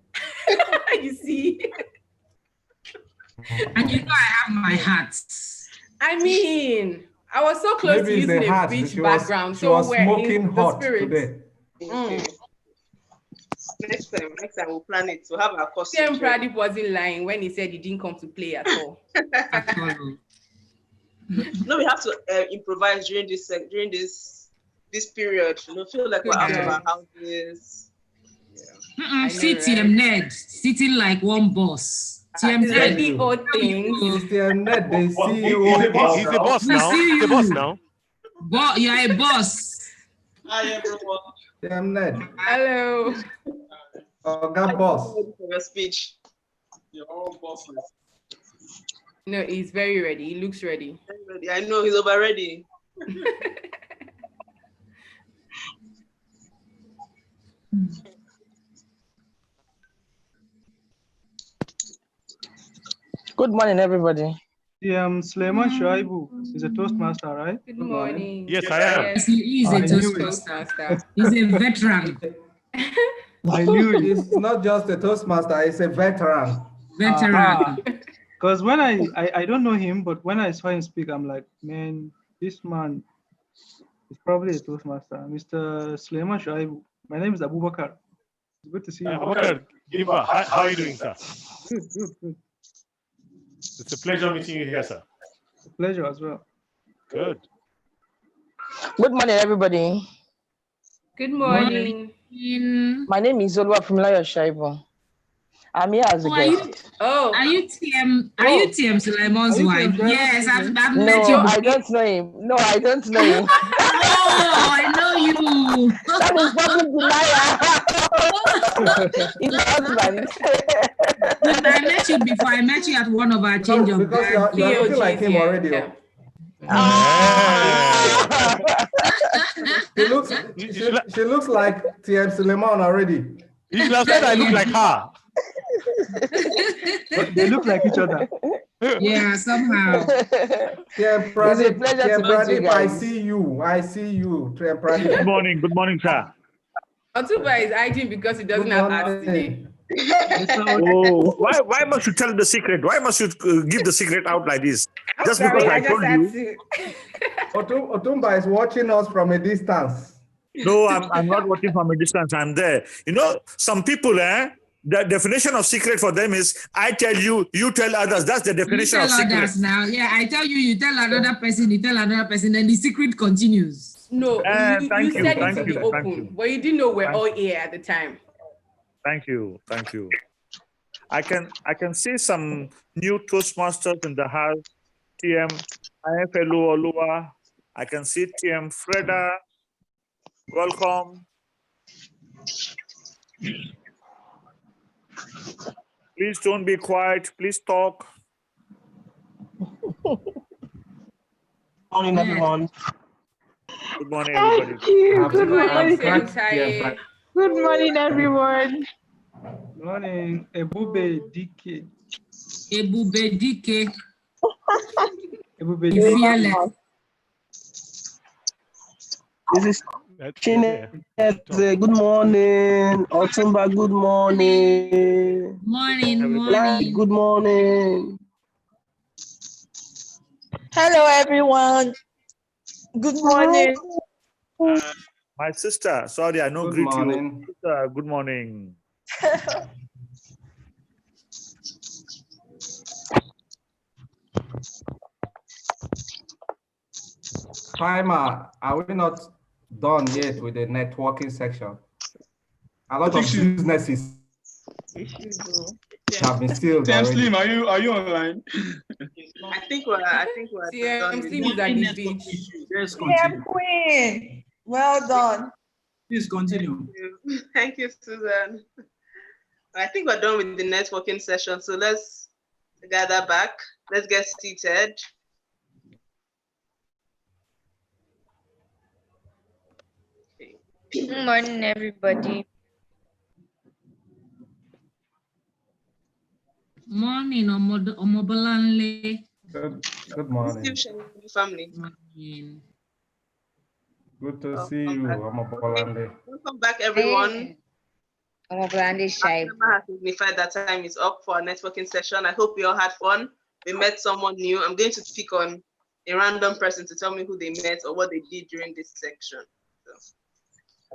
You see.
And you know I have my hats.
I mean, I was so close to using a beach background.
She was
we're
smoking
in
hot
the spirit.
today.
Okay. Next time we'll plan it to have our costume.
TM Pradip wasn't lying when he said he didn't come to play at all.
No, we have to improvise during this period. You know, feel like we're out of our houses.
See TM Ned sitting like one boss. TM Ned.
TM Ned, they see you.
He's the boss now. He's the boss now.
You're a boss.
Hi, everyone.
TM Ned.
Hello.
God boss.
For your speech.
Your own bosses.
No, he's very ready. He looks ready.
Ready. I know he's over ready.
Good morning, everybody.
Sulaiman Shuaibu is a Toastmaster, right?
Good morning.
Yes, I am.
Yes, he is a Toastmaster. He's a veteran.
I knew it.
It's not just a Toastmaster, it's a veteran.
Because when I don't know him, but when I saw him speak, I'm like, man, this man is probably a Toastmaster. Mr. Sulaiman Shuaibu. My name is Abubakar. It's good to see you.
Abubakar, how are you doing, sir?
Good.
It's a pleasure meeting you here, sir.
A pleasure as well.
Good.
Good morning, everybody.
Good morning.
My name is Olua from Shaibu. I'm here as a guest.
Are you TM Sulaiman's wife? Yes, I've met you.
No, I don't know him. No, I don't know him.
Oh, I know you.
That is public liar. It's husband.
But I met you before. I met you at one of our change of
because you're looking like him already. She looks like TM Sulaiman already.
You should have said I look like her.
But they look like each other.
Yeah, somehow.
It's a pleasure to meet you
I
guys.
see you. TM Pradip.
Good morning, sir.
Otuba is hiding because he doesn't have access today.
Oh, why must you tell the secret? Why must you give the secret out like this? Just because I told you.
Otumba is watching us from a distance.
No, I'm not watching from a distance. I'm there. You know, some people, the definition of secret for them is I tell you, you tell others. That's the definition of secret.
Others now. Yeah, I tell you, you tell another person, you tell another person, and the secret continues.
No, you said it to be
thank
open,
you.
but you didn't know we're all here at the time.
Thank you. I can see some new Toastmasters in the house. TM Ifelu Olua. I can see TM Freda. Welcome. Please don't be quiet. Please talk.
Morning, everyone.
Good morning, everybody.
Thank you. Good
Good morning,
morning.
TM Taye.
Good morning, everyone.
Morning, Ebube DK.
Ebube Dike.
Ebube
The
DK.
fearless.
This is Chinese. Good morning. Otumba, good morning.
Morning.
Good morning.
Hello, everyone. Good morning.
My sister, sorry, I no
Good
greet
morning.
you. Sister, good morning.
Timer, are we not done yet with the networking section? A lot of businesses have been sealed
TM
already.
Slim, are you online?
I think we're done with
Slim is at the beach.
Let's
TM
continue.
Queen. Well done.
Please continue.
Thank you, Susan. I think we're done with the networking session. So let's gather back. Let's get seated.
Good morning, everybody.
Morning, Omobolanle.
Good morning.
Family.
Good to see you, Amabolande.
Welcome back, everyone.
Omobolande Shaibu.
Has signified that time is up for our networking session. I hope we all had fun. We met someone new. I'm going to pick on a random person to tell me who they met or what they did during this section. So,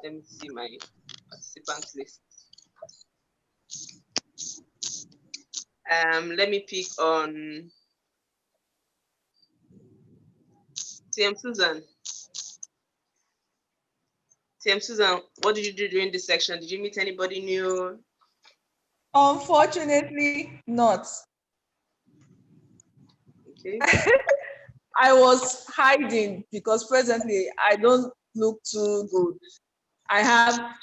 let me see my participants list. Let me pick on TM Susan. TM Susan, what did you do during this section? Did you meet anybody new?
Unfortunately, not.
Okay.
I was hiding because presently I don't look too good. I have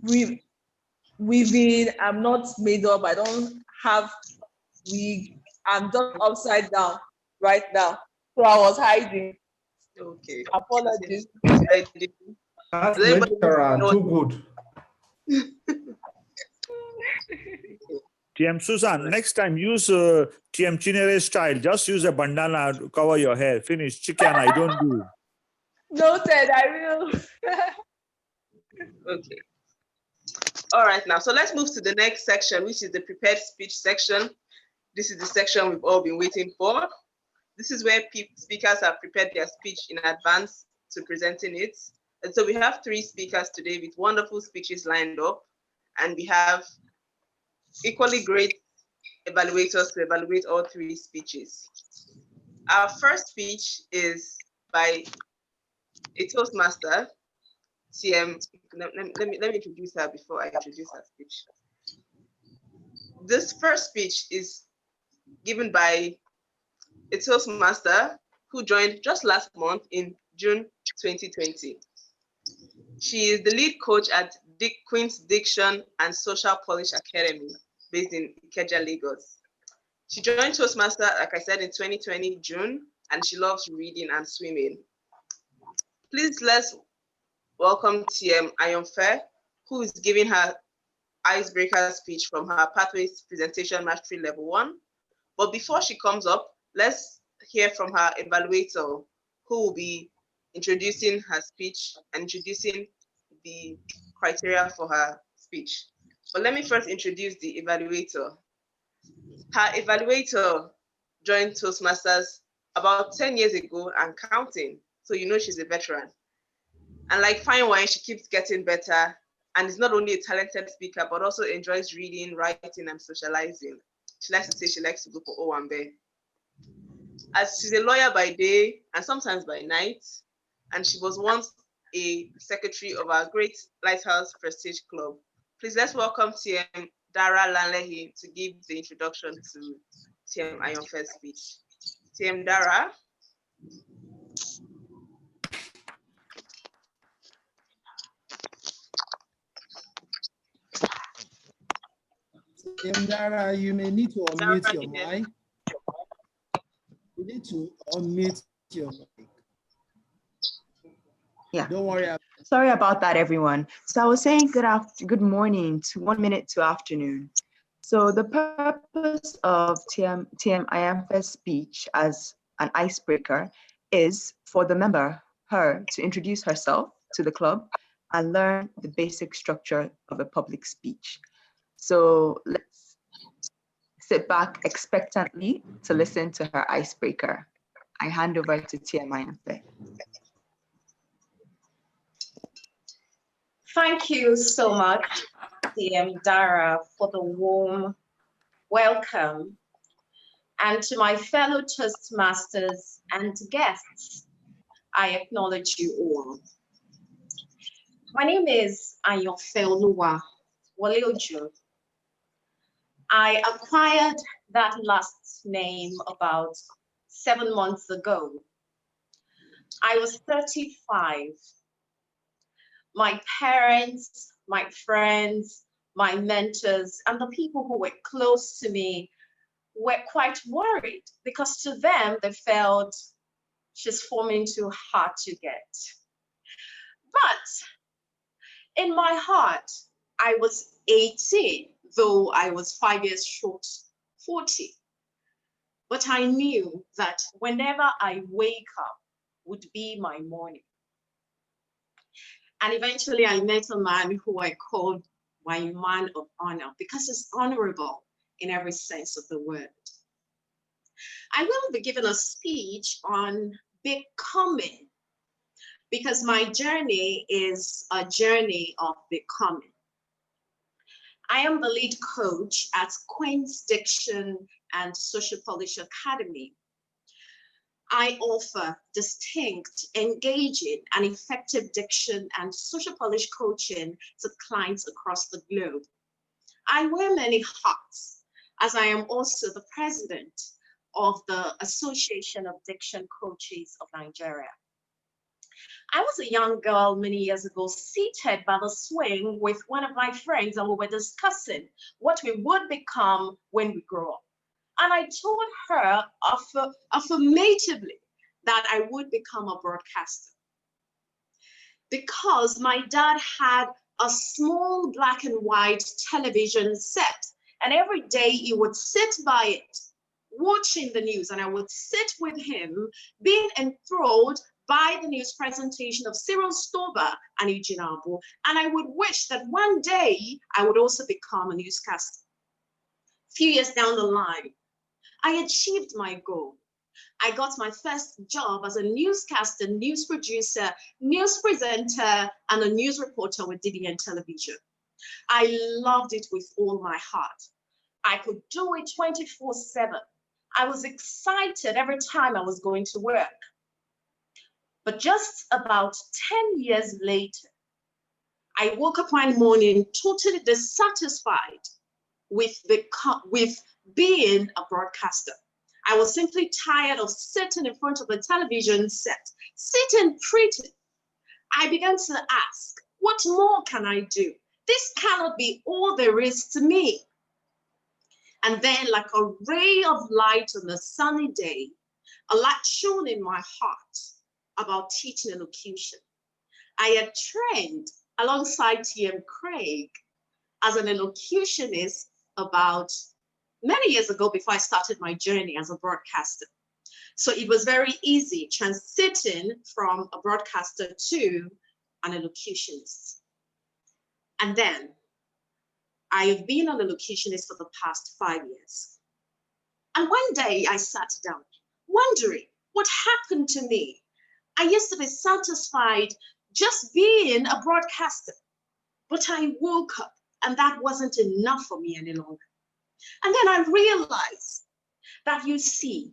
weaving. I'm not made up. I don't have wig. I'm just upside down right now. So I was hiding.
Okay.
Apologies.
That's natural, too good.
TM Susan, next time use TM Chinere style. Just use a bandana to cover your hair. Finish. Chicken, I don't do.
Noted, I will.
Okay. All right, now, so let's move to the next section, which is the prepared speech section. This is the section we've all been waiting for. This is where speakers have prepared their speech in advance to presenting it. And so we have 3 speakers today with wonderful speeches lined up, and we have equally great evaluators to evaluate all 3 speeches. Our first speech is by a Toastmaster, TM. Let me introduce her before I introduce her speech. This first speech is given by a Toastmaster who joined just last month in June 2020. She is the lead coach at Queen's Diction and Social Polish Academy based in Ikeja, Lagos. She joined Toastmaster, like I said, in 2020 June, and she loves reading and swimming. Please let's welcome TM Ayonfe, who is giving her icebreaker speech from her Pathways Presentation Mastery Level 1. But before she comes up, let's hear from her evaluator, who will be introducing her speech and introducing the criteria for her speech. But let me first introduce the evaluator. Her evaluator joined Toastmasters about 10 years ago and counting, so you know she's a veteran. And like fine wine, she keeps getting better and is not only a talented speaker, but also enjoys reading, writing, and socializing. She likes to say she likes to go for Owambe. As she's a lawyer by day and sometimes by night, and she was once a secretary of our great Lighthouse Prestige Club. Please let's welcome TM Dara Lanlehi to give the introduction to TM Ayonfe's speech. TM Dara.
TM Dara, you may need to unmute your mic. You need to unmute your mic.
Yeah.
Don't worry.
Sorry about that, everyone. So I was saying good morning to 1 minute to afternoon. So the purpose of TM speech as an icebreaker is for the member, her, to introduce herself to the club and learn the basic structure of a public speech. So let's sit back expectantly to listen to her icebreaker. I hand over to TM.
Thank you so much, TM Dara, for the warm welcome. And to my fellow Toastmasters and guests, I acknowledge you all. My name is Ayofeoluwa Waleojo. I acquired that last name about 7 months ago. I was 35. My parents, my friends, my mentors, and the people who were close to me were quite worried because to them, they felt she's forming too hard to get. But in my heart, I was 18, though I was 5 years short, 40. But I knew that whenever I wake up would be my morning. And eventually I met a man who I called my man of honor because he's honorable in every sense of the word. I will be giving a speech on becoming because my journey is a journey of becoming. I am the lead coach at Queen's Diction and Social Polish Academy. I offer distinct, engaging, and effective diction and social polish coaching to clients across the globe. I wear many hats, as I am also the president of the Association of Diction Coaches of Nigeria. I was a young girl many years ago, seated by the swing with one of my friends, and we were discussing what we would become when we grow up. And I told her affirmatively that I would become a broadcaster because my dad had a small black and white television set, and every day he would sit by it watching the news, and I would sit with him being enthralled by the news presentation of Cyril Stober and Eugene Abo, and I would wish that one day I would also become a newscaster. A few years down the line, I achieved my goal. I got my first job as a newscaster, news producer, news presenter, and a news reporter with DDN Television. I loved it with all my heart. I could do it 24/7. I was excited every time I was going to work. But just about 10 years later, I woke up one morning totally dissatisfied with being a broadcaster. I was simply tired of sitting in front of the television set, sitting pretty. I began to ask, what more can I do? This cannot be all there is to me. And then, like a ray of light on a sunny day, a light shone in my heart about teaching elocution. I had trained alongside TM Craig as an elocutionist about many years ago before I started my journey as a broadcaster. So it was very easy transiting from a broadcaster to an elocutionist. And then I have been an elocutionist for the past 5 years. And one day I sat down wondering what happened to me. I used to be satisfied just being a broadcaster, but I woke up and that wasn't enough for me any longer. And then I realized that, you see,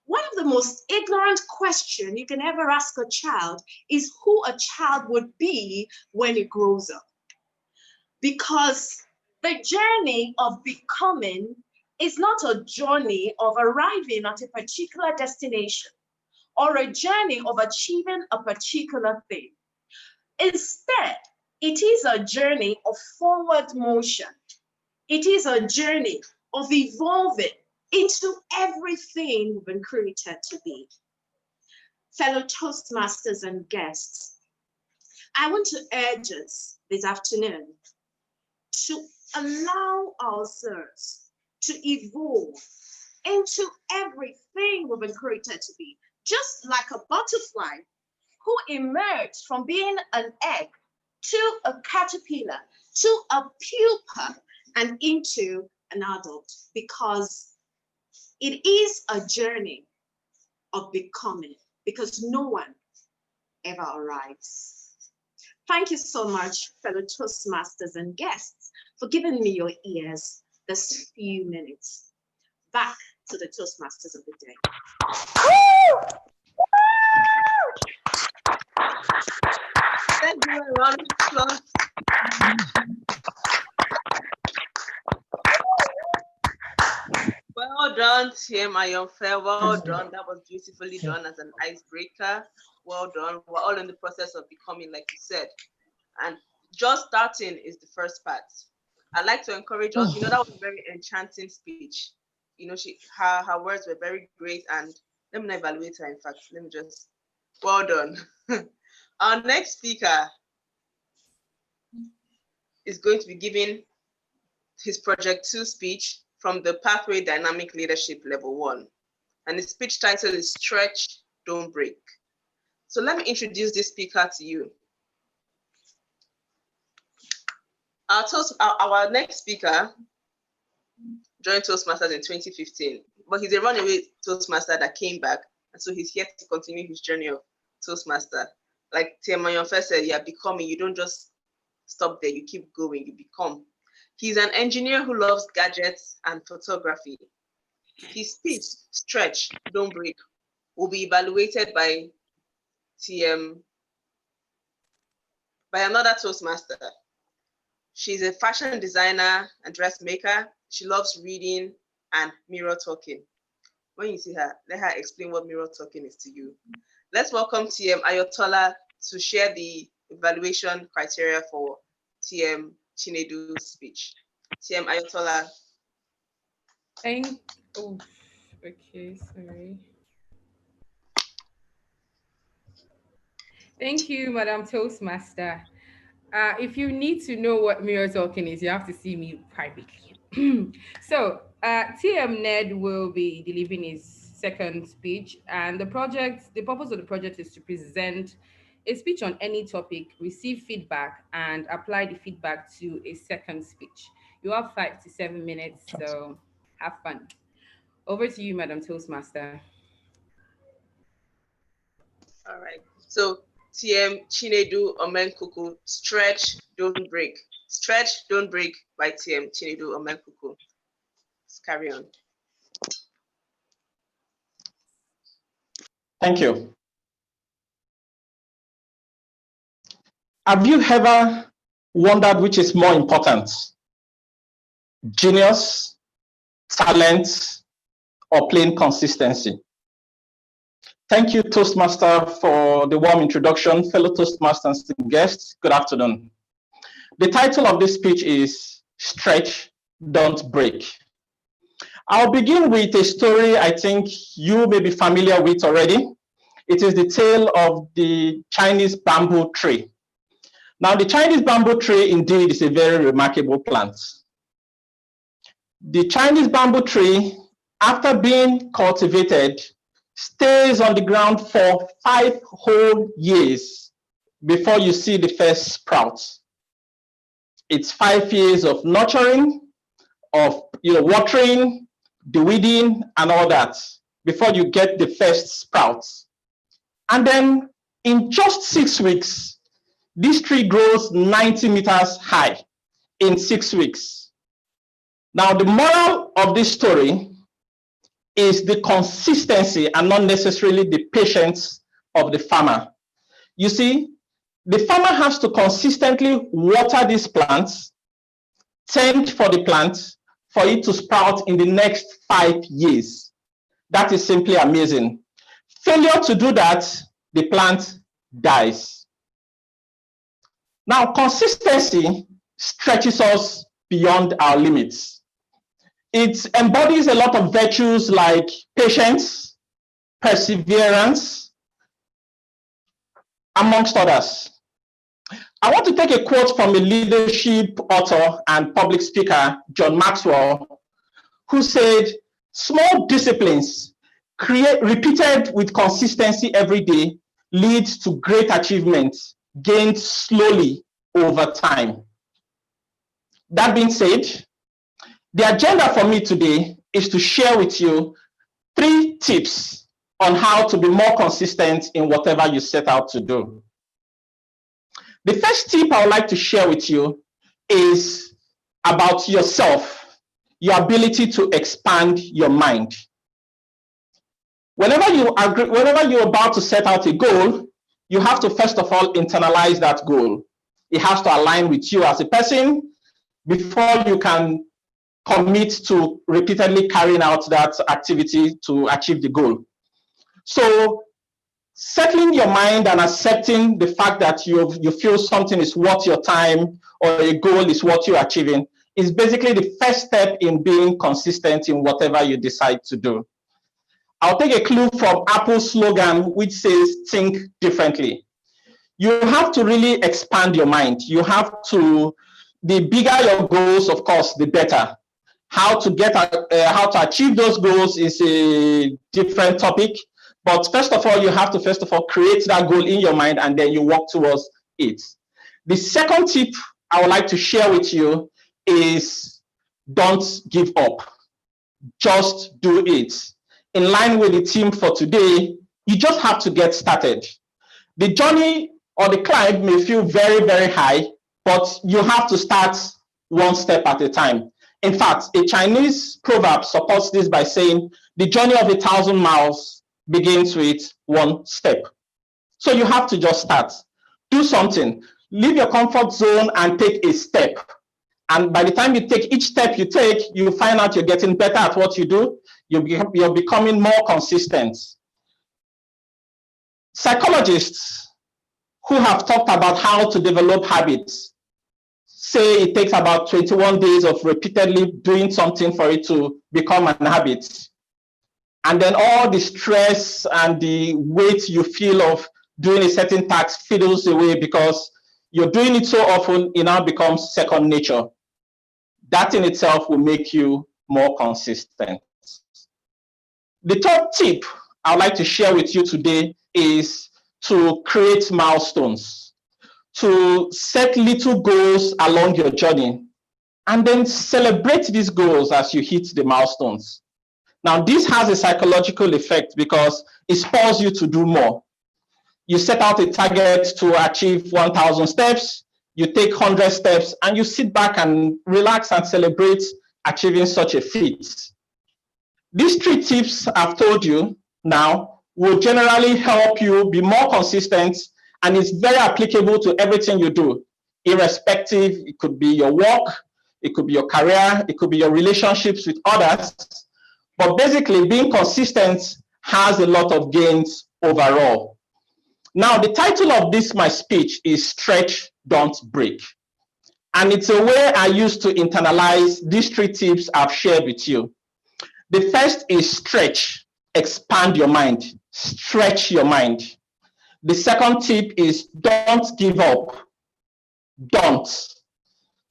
one of the most ignorant questions you can ever ask a child is who a child would be when it grows up. Because the journey of becoming is not a journey of arriving at a particular destination or a journey of achieving a particular thing. Instead, it is a journey of forward motion. It is a journey of evolving into everything we've been created to be. Fellow Toastmasters and guests, I want to urge us this afternoon to allow ourselves to evolve into everything we've been created to be, just like a butterfly who emerged from being an egg to a caterpillar, to a pupa, and into an adult, because it is a journey of becoming, because no one ever arrives. Thank you so much, fellow Toastmasters and guests, for giving me your ears this few minutes. Back to the Toastmasters of the day.
Let's do a round of applause. Well done, TM Ayonfe. Well done. That was beautifully done as an icebreaker. Well done. We're all in the process of becoming, like you said. And just starting is the first part. I'd like to encourage us. You know, that was a very enchanting speech. You know, her words were very great. And let me not evaluate her, in fact. Let me just, well done. Our next speaker is going to be giving his Project 2 speech from the Pathway Dynamic Leadership Level 1. And the speech title is Stretch, Don't Break. So let me introduce this speaker to you. Our next speaker joined Toastmasters in 2015, but he's a runaway Toastmaster that came back. And so he's here to continue his journey of Toastmaster. Like TM Ayonfe said, you're becoming, you don't just stop there, you keep going, you become. He's an engineer who loves gadgets and photography. His speech, Stretch, Don't Break, will be evaluated by another Toastmaster. She's a fashion designer and dressmaker. She loves reading and mirror talking. When you see her, let her explain what mirror talking is to you. Let's welcome TM Ayotola to share the evaluation criteria for TM Chinedu's speech. TM Ayotola.
Okay, sorry. Thank you, Madam Toastmaster. If you need to know what mirror talking is, you have to see me privately. So TM Ned will be delivering his second speech, and the purpose of the project is to present a speech on any topic, receive feedback, and apply the feedback to a second speech. You have 5 to 7 minutes, so have fun. Over to you, Madam Toastmaster.
All right. So TM Chinedu Omenkuku, Stretch, Don't Break. Stretch, Don't Break by TM Chinedu Omenkuku. Let's carry on.
Thank you. Have you ever wondered which is more important? Genius, talent, or plain consistency? Thank you, Toastmaster, for the warm introduction. Fellow Toastmasters and guests, good afternoon. The title of this speech is Stretch, Don't Break. I'll begin with a story I think you may be familiar with already. It is the tale of the Chinese bamboo tree. Now, the Chinese bamboo tree indeed is a very remarkable plant. The Chinese bamboo tree, after being cultivated, stays on the ground for 5 whole years before you see the first sprouts. It's 5 years of nurturing, of watering, the weeding, and all that before you get the first sprouts. And then in just 6 weeks, this tree grows 90 meters high in 6 weeks. Now, the moral of this story is the consistency and not necessarily the patience of the farmer. You see, the farmer has to consistently water these plants, tend for the plant, for it to sprout in the next 5 years. That is simply amazing. Failure to do that, the plant dies. Now, consistency stretches us beyond our limits. It embodies a lot of virtues like patience, perseverance, amongst others. I want to take a quote from a leadership author and public speaker, John Maxwell, who said, small disciplines repeated with consistency every day leads to great achievements gained slowly over time. That being said, the agenda for me today is to share with you 3 tips on how to be more consistent in whatever you set out to do. The first tip I would like to share with you is about yourself, your ability to expand your mind. Whenever you're about to set out a goal, you have to first of all internalize that goal. It has to align with you as a person before you can commit to repeatedly carrying out that activity to achieve the goal. So settling your mind and accepting the fact that you feel something is worth your time or a goal is what you're achieving is basically the first step in being consistent in whatever you decide to do. I'll take a clue from Apple's slogan, which says, think differently. You have to really expand your mind. You have to, the bigger your goals, of course, the better. How to achieve those goals is a different topic. But first of all, you have to create that goal in your mind and then you work towards it. The second tip I would like to share with you is don't give up. Just do it. In line with the theme for today, you just have to get started. The journey or the climb may feel very, very high, but you have to start one step at a time. In fact, a Chinese proverb supports this by saying, the journey of 1,000 miles begins with one step. So you have to just start. Do something. Leave your comfort zone and take a step. And by the time you take each step you take, you find out you're getting better at what you do. You're becoming more consistent. Psychologists who have talked about how to develop habits say it takes about 21 days of repeatedly doing something for it to become an habit. And then all the stress and the weight you feel of doing a certain task fiddles away because you're doing it so often, it now becomes second nature. That in itself will make you more consistent. The third tip I'd like to share with you today is to create milestones, to set little goals along your journey, and then celebrate these goals as you hit the milestones. Now, this has a psychological effect because it spurs you to do more. You set out a target to achieve 1,000 steps, you take 100 steps, and you sit back and relax and celebrate achieving such a feat. These 3 tips I've told you now will generally help you be more consistent, and it's very applicable to everything you do, irrespective. It could be your work, it could be your career, it could be your relationships with others. But basically, being consistent has a lot of gains overall. Now, the title of this, my speech, is Stretch, Don't Break. And it's a way I use to internalize these 3 tips I've shared with you. The first is stretch, expand your mind, stretch your mind. The second tip is don't give up. Don't.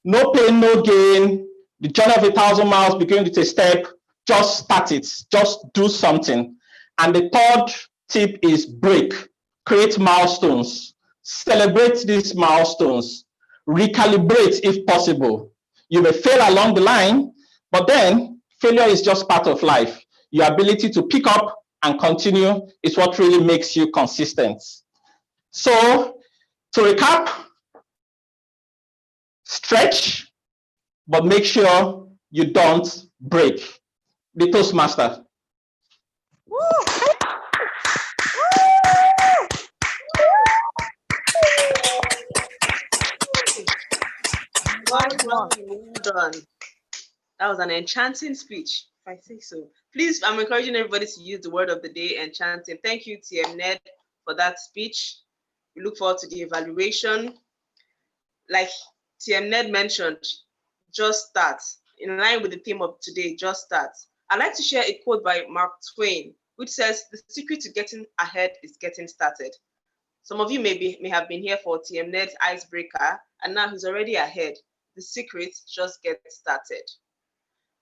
No pain, no gain. The journey of 1,000 miles begins with a step. Just start it. Just do something. And the third tip is break. Create milestones. Celebrate these milestones. Recalibrate if possible. You may fail along the line, but then failure is just part of life. Your ability to pick up and continue is what really makes you consistent. So, to recap, stretch, but make sure you don't break. The Toastmaster.
Well done. That was an enchanting speech, if I say so. Please, I'm encouraging everybody to use the word of the day, enchanting. Thank you, TM Ned, for that speech. We look forward to the evaluation. Like TM Ned mentioned, just start. In line with the theme of today, just start. I'd like to share a quote by Mark Twain, which says, "The secret to getting ahead is getting started." Some of you may have been here for TM Ned's icebreaker, and now he's already ahead. The secret just gets started.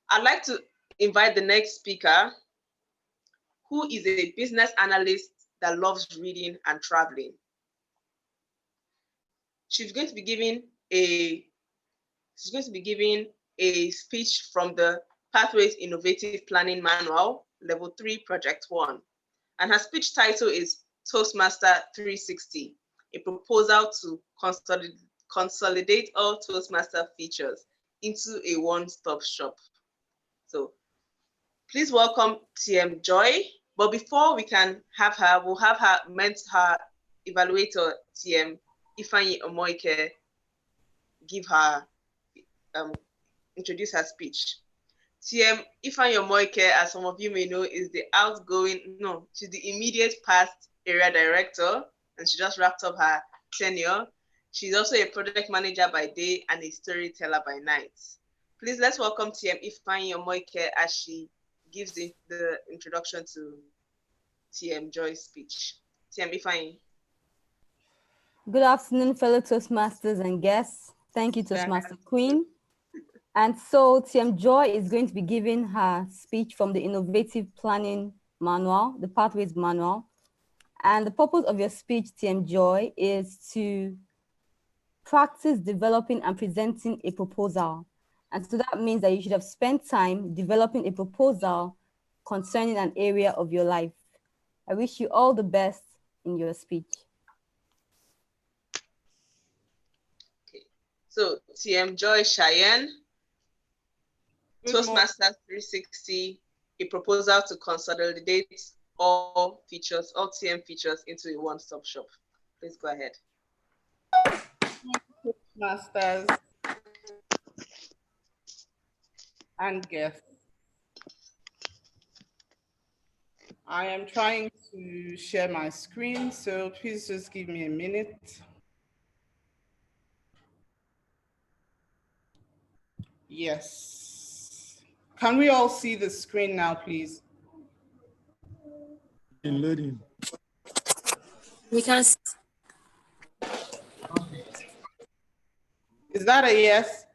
I'd like to invite the next speaker, who is a business analyst that loves reading and traveling. She's going to be giving a speech from the Pathways Innovative Planning Manual, Level 3, Project 1. And her speech title is Toastmaster 360, a proposal to consolidate all Toastmaster features into a one-stop shop. So please welcome TM Joy. But before we can have her, we'll have her evaluator, TM Ifeanyi Omoike, give her, introduce her speech. TM Ifeanyi Omoike, as some of you may know, is she's the immediate past area director, and she just wrapped up her tenure. She's also a project manager by day and a storyteller by night. Please let's welcome TM Ifeanyi Omoike as she gives the introduction to TM Joy's speech. TM Ifeanyi.
Good afternoon, fellow Toastmasters and guests. Thank you, Toastmaster Queen. And so TM Joy is going to be giving her speech from the Innovative Planning Manual, the Pathways Manual. And the purpose of your speech, TM Joy, is to practice developing and presenting a proposal. And so that means that you should have spent time developing a proposal concerning an area of your life. I wish you all the best in your speech.
Okay. So TM Joy Cheyenne, Toastmasters 360, a proposal to consolidate all TM features into a one-stop shop. Please go ahead.
Toastmasters and guests. I am trying to share my screen, so please just give me a minute. Yes. Can we all see the screen now, please?
Loading.
We can. Is that a yes?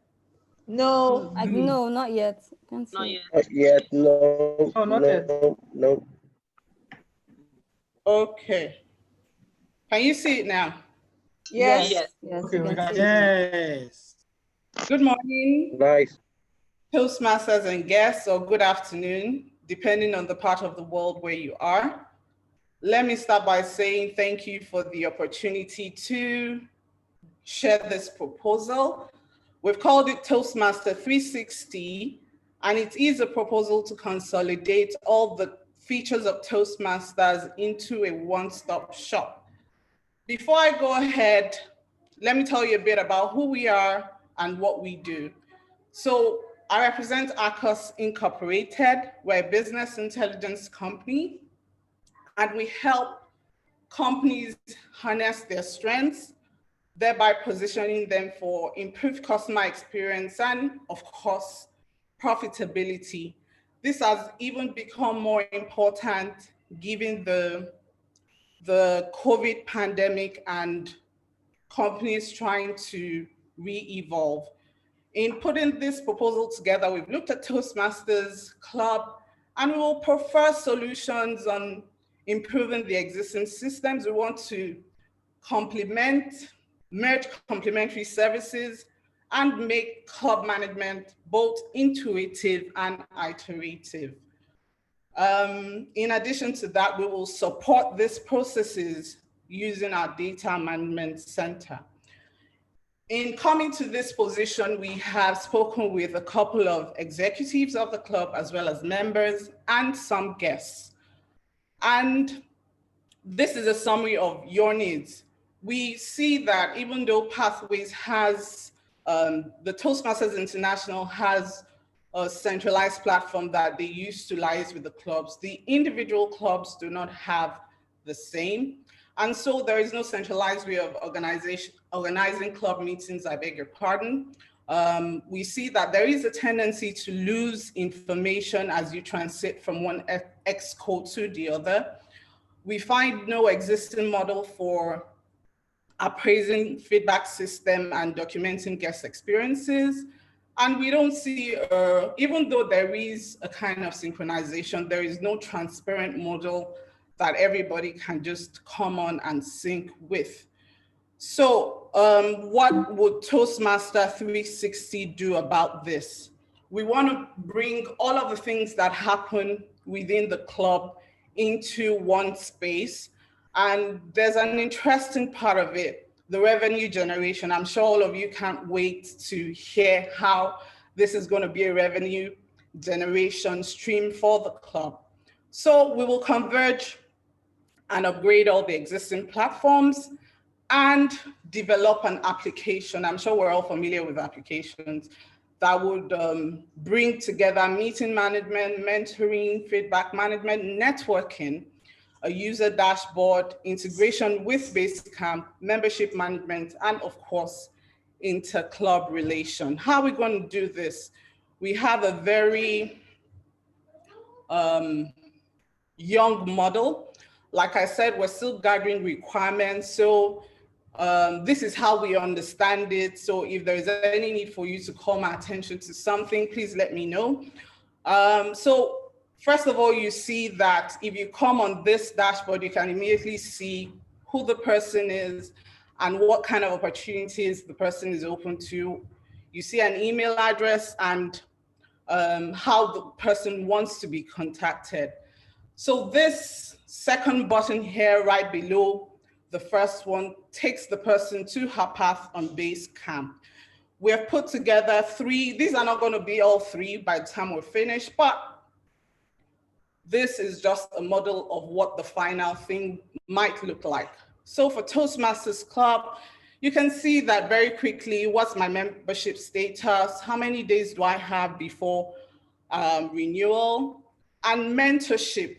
No.
No, not yet.
Not yet.
Not yet, no.
Oh, not yet.
No.
Okay. Can you see it now?
Yes.
Okay, we got
Yes.
Good morning.
Nice.
Toastmasters and guests, or good afternoon, depending on the part of the world where you are. Let me start by saying thank you for the opportunity to share this proposal. We've called it Toastmaster 360, and it is a proposal to consolidate all the features of Toastmasters into a one-stop shop. Before I go ahead, let me tell you a bit about who we are and what we do. So I represent ACOS Incorporated. We're a business intelligence company, and we help companies harness their strengths, thereby positioning them for improved customer experience and, of course, profitability. This has even become more important given the COVID pandemic and companies trying to re-evolve. In putting this proposal together, we've looked at Toastmasters Club, and we will prefer solutions on improving the existing systems. We want to merge complementary services, and make club management both intuitive and iterative. In addition to that, we will support these processes using our data management center. In coming to this position, we have spoken with a couple of executives of the club, as well as members and some guests. And this is a summary of your needs. We see that even though Pathways has, the Toastmasters International has a centralized platform that they use to liaise with the clubs, the individual clubs do not have the same. And so there is no centralized way of organizing club meetings, I beg your pardon. We see that there is a tendency to lose information as you transit from one exco to the other. We find no existing model for appraising feedback system and documenting guest experiences. And we don't see, even though there is a kind of synchronization, there is no transparent model that everybody can just come on and sync with. So what would Toastmaster 360 do about this? We want to bring all of the things that happen within the club into one space. And there's an interesting part of it, the revenue generation. I'm sure all of you can't wait to hear how this is going to be a revenue generation stream for the club. So we will converge and upgrade all the existing platforms and develop an application. I'm sure we're all familiar with applications that would bring together meeting management, mentoring, feedback management, networking, a user dashboard, integration with Basecamp, membership management, and of course, inter-club relation. How are we going to do this? We have a very young model. Like I said, we're still gathering requirements. So this is how we understand it. So if there is any need for you to call my attention to something, please let me know. So first of all, you see that if you come on this dashboard, you can immediately see who the person is and what kind of opportunities the person is open to. You see an email address and how the person wants to be contacted. So this second button here right below the first one takes the person to her path on Basecamp. We have put together three. These are not going to be all three by the time we're finished, but this is just a model of what the final thing might look like. So for Toastmasters Club, you can see that very quickly, what's my membership status? How many days do I have before renewal? And mentorship,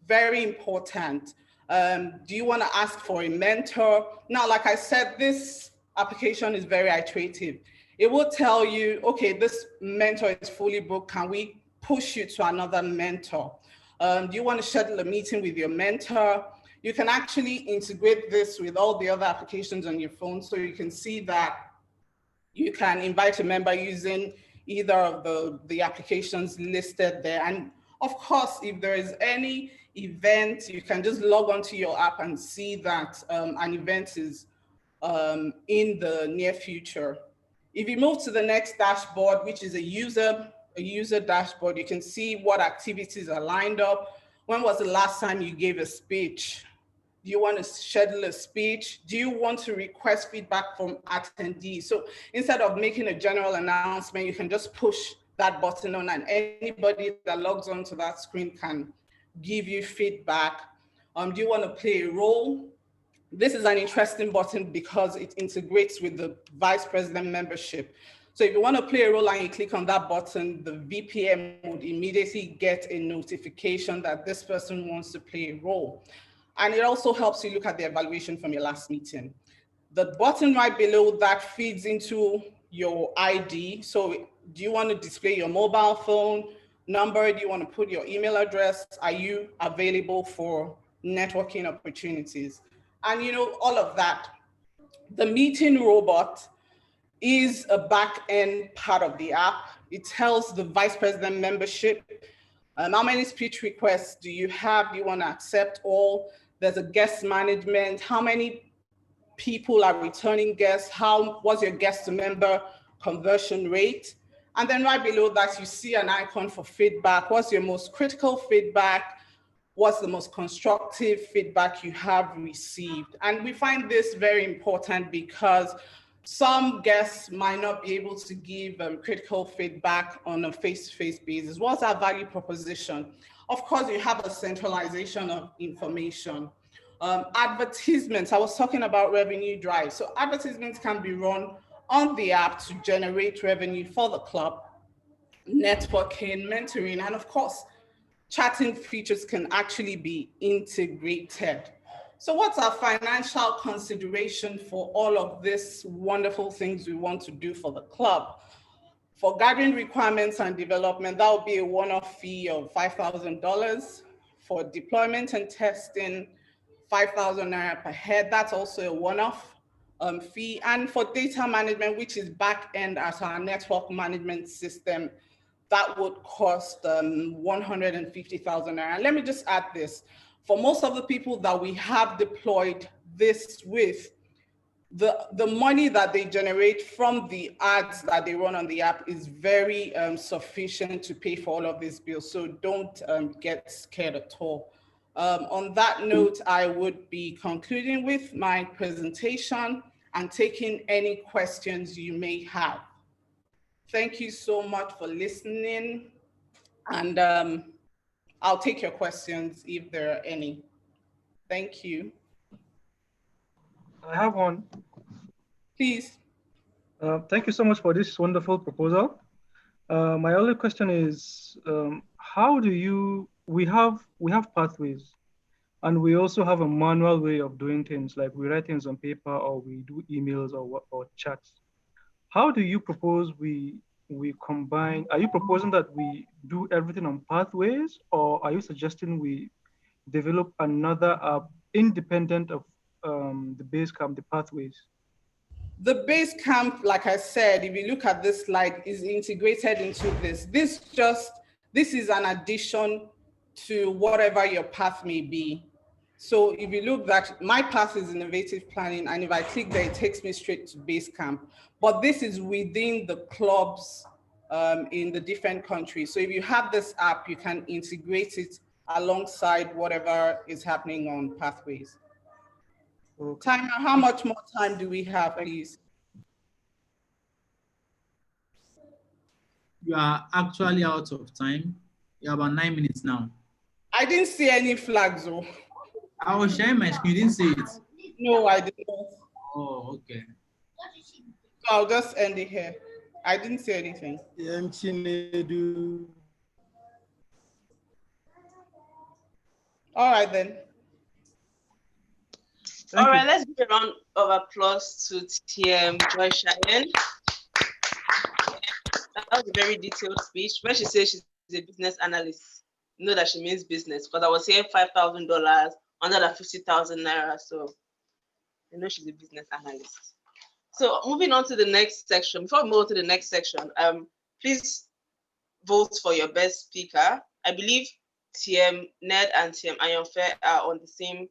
very important. Do you want to ask for a mentor? Now, like I said, this application is very iterative. It will tell you, okay, this mentor is fully booked. Can we push you to another mentor? Do you want to schedule a meeting with your mentor? You can actually integrate this with all the other applications on your phone. So you can see that you can invite a member using either of the applications listed there. And of course, if there is any event, you can just log onto your app and see that an event is in the near future. If you move to the next dashboard, which is a user dashboard, you can see what activities are lined up. When was the last time you gave a speech? Do you want to schedule a speech? Do you want to request feedback from attendees? So instead of making a general announcement, you can just push that button on and anybody that logs onto that screen can give you feedback. Do you want to play a role? This is an interesting button because it integrates with the vice president membership. So if you want to play a role and you click on that button, the VPM would immediately get a notification that this person wants to play a role. And it also helps you look at the evaluation from your last meeting. The button right below that feeds into your ID. So do you want to display your mobile phone number? Do you want to put your email address? Are you available for networking opportunities? And you know, all of that. The meeting robot is a back-end part of the app. It tells the vice president membership, how many speech requests do you have? Do you want to accept all? There's a guest management. How many people are returning guests? What's your guest to member conversion rate? And then right below that, you see an icon for feedback. What's your most critical feedback? What's the most constructive feedback you have received? And we find this very important because some guests might not be able to give critical feedback on a face-to-face basis. What's our value proposition? Of course, you have a centralization of information. Advertisements, I was talking about revenue drive. So advertisements can be run on the app to generate revenue for the club, networking, mentoring, and of course, chatting features can actually be integrated. So what's our financial consideration for all of these wonderful things we want to do for the club? For gathering requirements and development, that would be a one-off fee of $5,000. For deployment and testing, 5,000 naira per head. That's also a one-off. fee. And for data management, which is back end as our network management system, that would cost 150,000 naira. And let me just add this. For most of the people that we have deployed this with, the money that they generate from the ads that they run on the app is very sufficient to pay for all of these bills. So don't get scared at all. On that note, I would be concluding with my presentation and taking any questions you may have. Thank you so much for listening. And I'll take your questions if there are any. Thank you.
I have one.
Please.
Thank you so much for this wonderful proposal. My only question is, how do you, we have pathways, and we also have a manual way of doing things, like we write things on paper or we do emails or chats. How do you propose we combine? Are you proposing that we do everything on pathways, or are you suggesting we develop another app independent of the Basecamp, the pathways?
The Basecamp, like I said, if you look at this slide, is integrated into this. This is an addition to whatever your path may be. So if you look that my path is innovative planning, and if I click there, it takes me straight to Basecamp. But this is within the clubs in the different countries. So if you have this app, you can integrate it alongside whatever is happening on Pathways. Timer, how much more time do we have, please?
You are actually out of time. You have about 9 minutes now.
I didn't see any flags, though.
I was sharing my screen, you didn't see it.
No, I didn't.
Oh, okay.
So I'll just end it here. I didn't see anything. All right, then.
All right, let's give a round of applause to TM Joy Cheyenne. That was a very detailed speech. When she says she's a business analyst, you know that she means business, because I was saying $5,000, 150,000 naira. So you know she's a business analyst. So moving on to the next section. Before we move on to the next section, please vote for your best speaker. I believe TM Ned and TM Ayonfe are on the same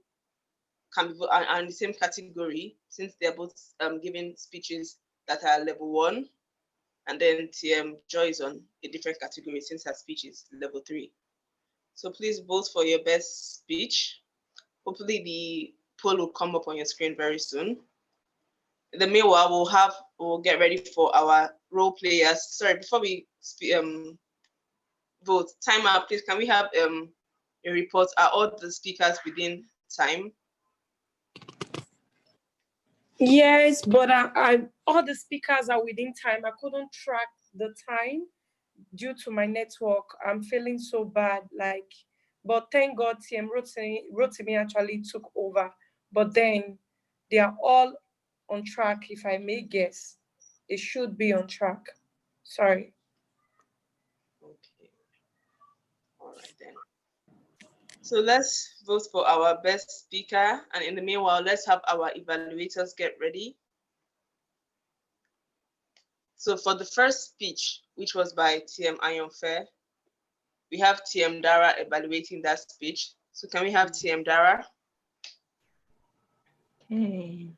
category, since they're both giving speeches that are level 1, and then TM Joy is on a different category since her speech is level 3. So please vote for your best speech. Hopefully the poll will come up on your screen very soon. In the meanwhile, we'll get ready for our role players. Sorry, before we vote, timer, please, can we have a report? Are all the speakers within time?
Yes, but all the speakers are within time. I couldn't track the time due to my network. I'm feeling so bad, but thank God TM Rotimi actually took over. But then they are all on track, if I may guess. They should be on track. Sorry.
Okay. All right then. So let's vote for our best speaker. And in the meanwhile, let's have our evaluators get ready. So for the first speech, which was by TM Ayonfe, we have TM Dara evaluating that speech. So can we have TM Dara?
Okay.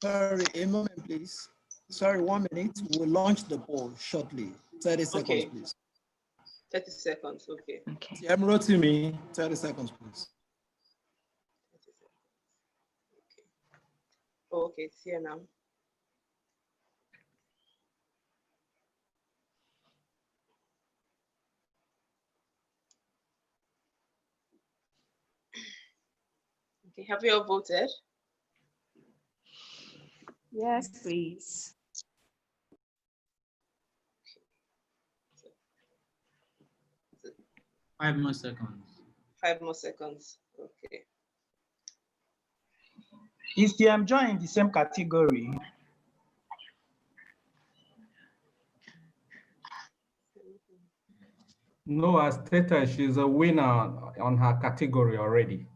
Sorry, a moment, please. Sorry, 1 minute. We'll launch the poll shortly. 30 seconds,
Okay.
please.
30 seconds, okay.
TM Rotimi, 30 seconds, please.
Okay, it's here now. Okay, have you all voted?
Yes, please.
Okay. 5 more seconds.
5 more seconds, okay.
Is TM Joy in the same category?
No, as stated, she's a winner on her category already.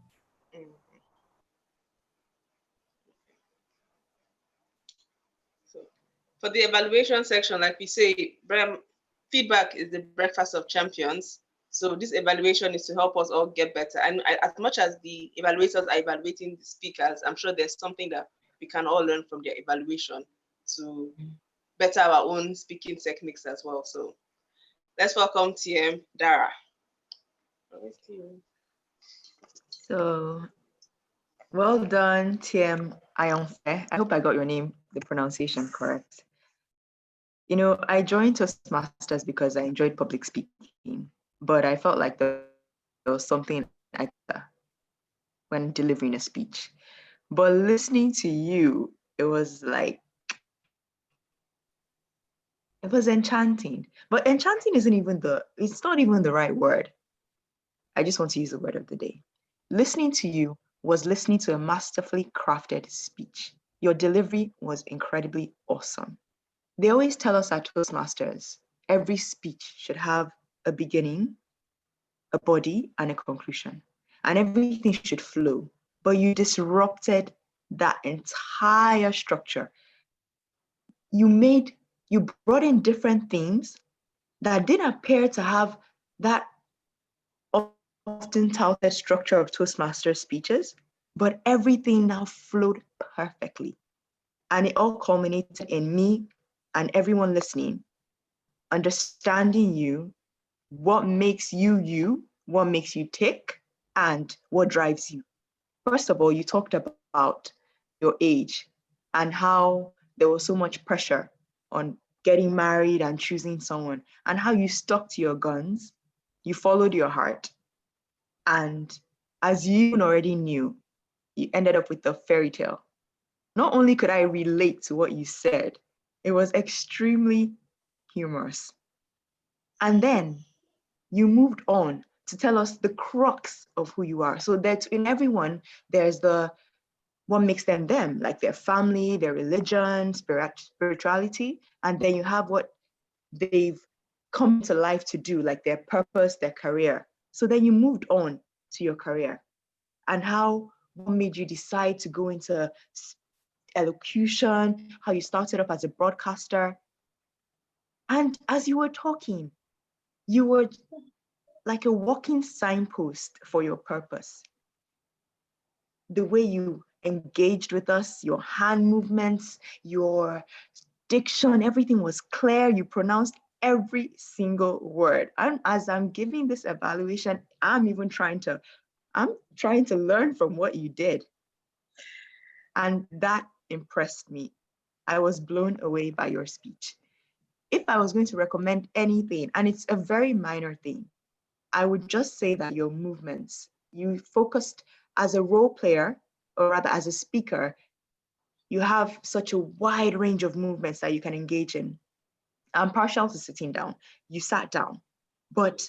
For the evaluation section, like we say, feedback is the breakfast of champions. So this evaluation is to help us all get better. And as much as the evaluators are evaluating the speakers, I'm sure there's something that we can all learn from their evaluation to better our own speaking techniques as well. So let's welcome TM Dara.
So, well done, TM Ayonfe. I hope I got your name, the pronunciation correct. You know, I joined Toastmasters because I enjoyed public speaking, but I felt like there was something when delivering a speech. But listening to you, it was like, it was enchanting. But enchanting isn't even it's not even the right word. I just want to use the word of the day. Listening to you was listening to a masterfully crafted speech. Your delivery was incredibly awesome. They always tell us at Toastmasters, every speech should have a beginning, a body, and a conclusion. And everything should flow. But you disrupted that entire structure. You brought in different themes that didn't appear to have that often touted structure of Toastmaster speeches, but everything now flowed perfectly. And it all culminated in me and everyone listening, understanding you, what makes you you, what makes you tick, and what drives you. First of all, you talked about your age and how there was so much pressure on getting married and choosing someone, and how you stuck to your guns, you followed your heart. And as you already knew, you ended up with the fairy tale. Not only could I relate to what you said, it was extremely humorous. And then you moved on to tell us the crux of who you are. So that in everyone, there's what makes them them, like their family, their religion, spirituality, and then you have what they've come to life to do, like their purpose, their career. So then you moved on to your career, and what made you decide to go into elocution, how you started off as a broadcaster. And as you were talking, you were like a walking signpost for your purpose. The way you engaged with us, your hand movements, your diction, everything was clear. You pronounced every single word. And as I'm giving this evaluation, I'm trying to learn from what you did. And that impressed me. I was blown away by your speech. If I was going to recommend anything, and it's a very minor thing, I would just say that your movements, you focused as a role player, or rather as a speaker, you have such a wide range of movements that you can engage in. I'm partial to sitting down. You sat down. But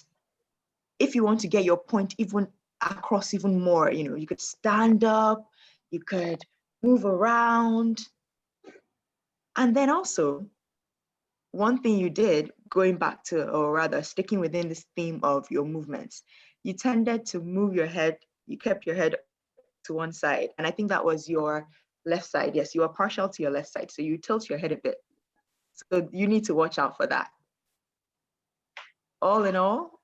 if you want to get your point even across even more, you could stand up, you could move around. And then also, one thing you did, going back to, or rather sticking within this theme of your movements, you tended to move your head, you kept your head to one side. And I think that was your left side. Yes, you are partial to your left side. So you tilt your head a bit. So you need to watch out for that. All in all,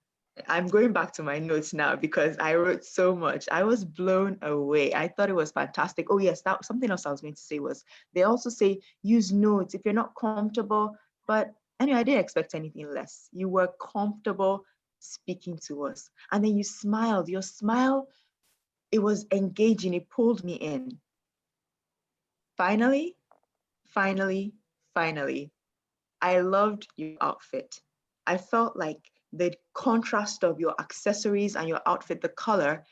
I'm going back to my notes now because I wrote so much. I was blown away. I thought it was fantastic. Oh yes, that something else I was going to say was, they also say use notes if you're not comfortable. But anyway, I didn't expect anything less. You were comfortable speaking to us. And then you smiled. Your smile, it was engaging. It pulled me in. Finally, I loved your outfit. I felt like the contrast of your accessories and your outfit, the color,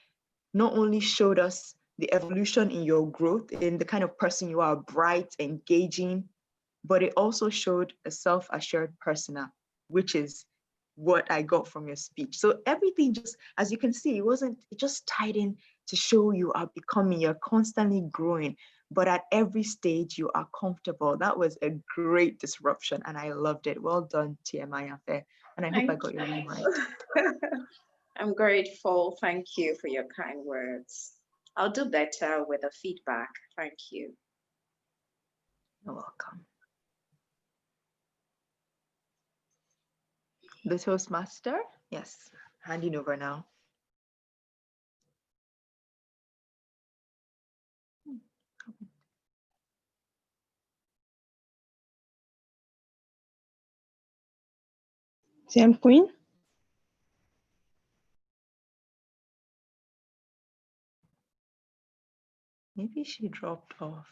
not only showed us the evolution in your growth, in the kind of person you are, bright, engaging, but it also showed a self-assured persona, which is what I got from your speech. So everything just, as you can see, it just tied in to show you are becoming, you're constantly growing, but at every stage you are comfortable. That was a great disruption and I loved it. Well done, TM Ayonfe. And I hope I got your name right.
I'm grateful. Thank you for your kind words. I'll do better with the feedback. Thank you.
You're welcome. The Toastmaster? Yes, handing over now.
TM Queen?
Maybe she dropped off.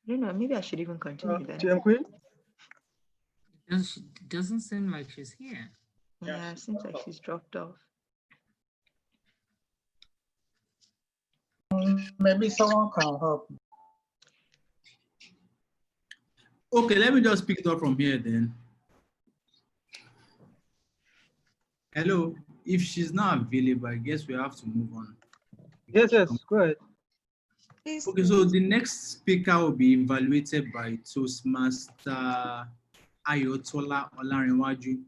I don't know, maybe I should even continue then.
TM Queen?
Doesn't seem like she's here.
Yeah, it seems like she's dropped off.
Maybe someone can help.
Okay, let me just pick it up from here then. Hello, if she's not available, I guess we have to move on.
Yes, go ahead.
Okay, so the next speaker will be evaluated by Toastmaster Ayotola Olarinwaju.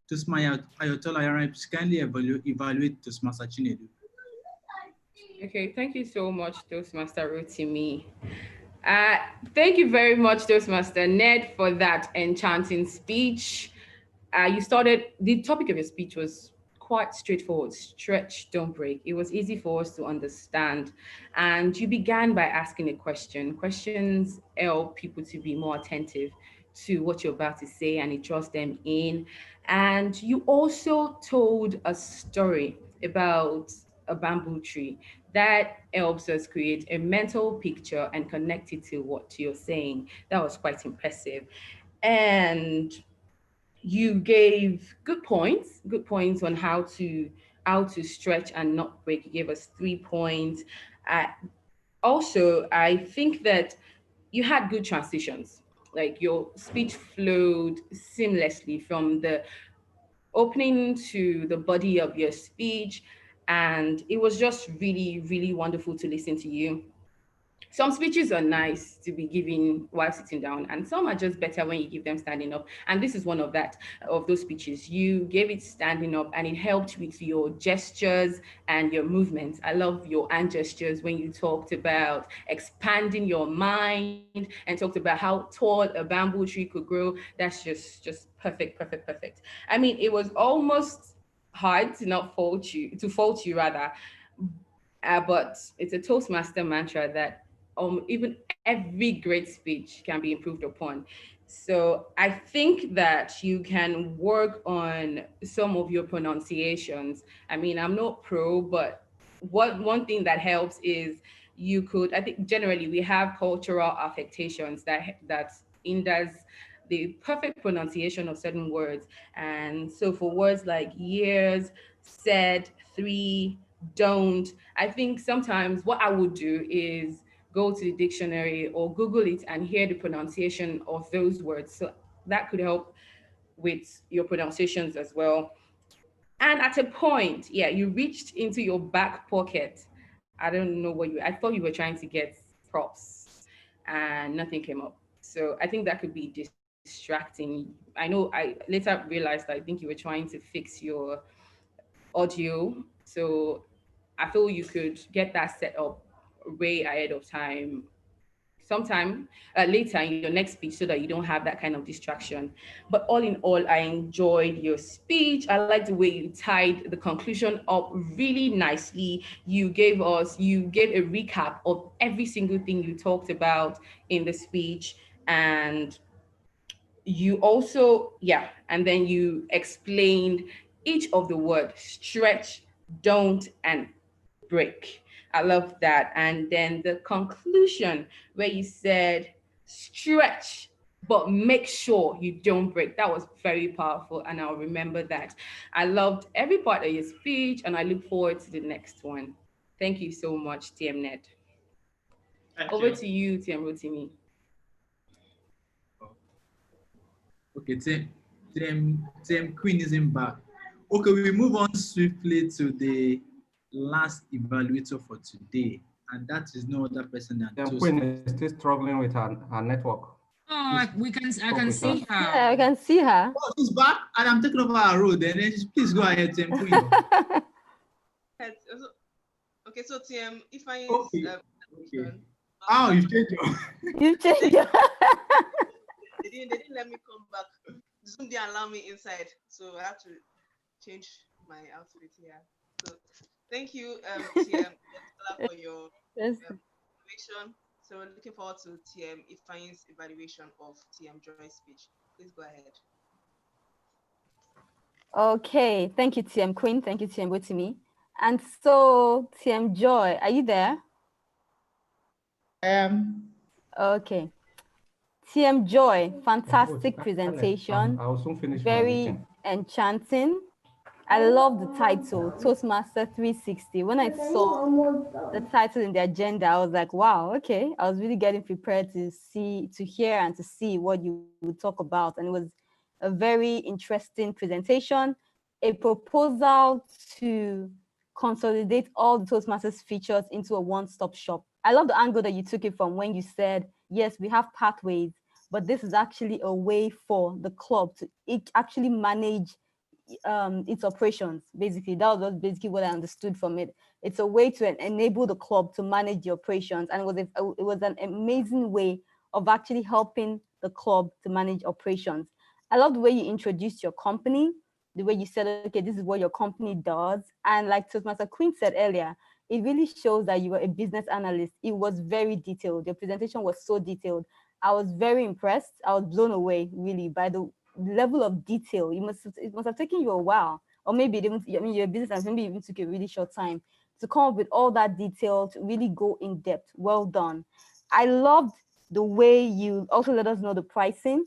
Toastmaster Ayotola Olarinwaju, kindly evaluate Toastmaster Chinedu.
Okay, thank you so much, Toastmaster Rotimi. Thank you very much, Toastmaster Ned, for that enchanting speech. The topic of your speech was quite straightforward: stretch, don't break. It was easy for us to understand. And you began by asking a question. Questions help people to be more attentive to what you're about to say, and it draws them in. And you also told a story about a bamboo tree that helps us create a mental picture and connect it to what you're saying. That was quite impressive. And you gave good points on how to stretch and not break. You gave us 3 points. Also, I think that you had good transitions. Like your speech flowed seamlessly from the opening to the body of your speech, and it was just really, really wonderful to listen to you. Some speeches are nice to be given while sitting down, and some are just better when you give them standing up. And this is one of those speeches. You gave it standing up, and it helped with your gestures and your movements. I love your hand gestures when you talked about expanding your mind and talked about how tall a bamboo tree could grow. That's just perfect. I mean, it was almost hard to not fault you rather. But it's a Toastmaster mantra that even every great speech can be improved upon. So I think that you can work on some of your pronunciations. I mean, I'm not pro, but one thing that helps is I think generally we have cultural affectations that hinders the perfect pronunciation of certain words. And so for words like years, said, 3, don't, I think sometimes what I would do is go to the dictionary or Google it and hear the pronunciation of those words. So that could help with your pronunciations as well. And at a point, you reached into your back pocket. I don't know I thought you were trying to get props and nothing came up. So I think that could be distracting. I know I later realized that I think you were trying to fix your audio. So I feel you could get that set up way ahead of time, sometime later in your next speech, so that you don't have that kind of distraction. But all in all, I enjoyed your speech. I like the way you tied the conclusion up really nicely. You gave a recap of every single thing you talked about in the speech. And you also, and then you explained each of the words: stretch, don't, and break. I love that. And then the conclusion where you said stretch, but make sure you don't break. That was very powerful, and I'll remember that. I loved every part of your speech, and I look forward to the next one. Thank you so much, TM Ned. Over to you, TM Rotimi.
Okay, TM Queen isn't back. Okay, we move on swiftly to the last evaluator for today, and that is no other person than
TM Queen is still struggling with her network.
Oh, I can see her.
Yeah, I can see her.
Oh, she's back, and I'm taking over her role. Then please go ahead, TM Queen.
Okay, so TM, if I
okay. Oh, you've changed your.
You changed your.
They didn't let me come back. Zoom didn't allow me inside, so I have to change my outfit here. So thank you, TM, for your
Yes.
evaluation. So we're looking forward to TM Ifanyi's evaluation of TM Joy's speech. Please go ahead.
Okay, thank you, TM Queen. Thank you, TM Botimi. And so, TM Joy, are you there? Okay. TM Joy, fantastic presentation.
I'll soon finish my
Very
meeting.
enchanting. I love the title, Toastmaster 360. When I saw the title in the agenda, I was like, wow, okay. I was really getting prepared to hear and to see what you would talk about. And it was a very interesting presentation, a proposal to consolidate all the Toastmasters features into a one-stop shop. I love the angle that you took it from when you said, yes, we have pathways, but this is actually a way for the club to actually manage its operations. Basically, that was basically what I understood from it. It's a way to enable the club to manage the operations, and it was an amazing way of actually helping the club to manage operations. I love the way you introduced your company, the way you said, okay, this is what your company does, and like Toastmaster Queen said earlier, it really shows that you were a business analyst. It was very detailed. Your presentation was so detailed. I was very impressed. I was blown away, really, by the level of detail. It must have taken you a while, or maybe it even, I mean, your business maybe even took a really short time to come up with all that detail, to really go in depth. Well done. I loved the way you also let us know the pricing,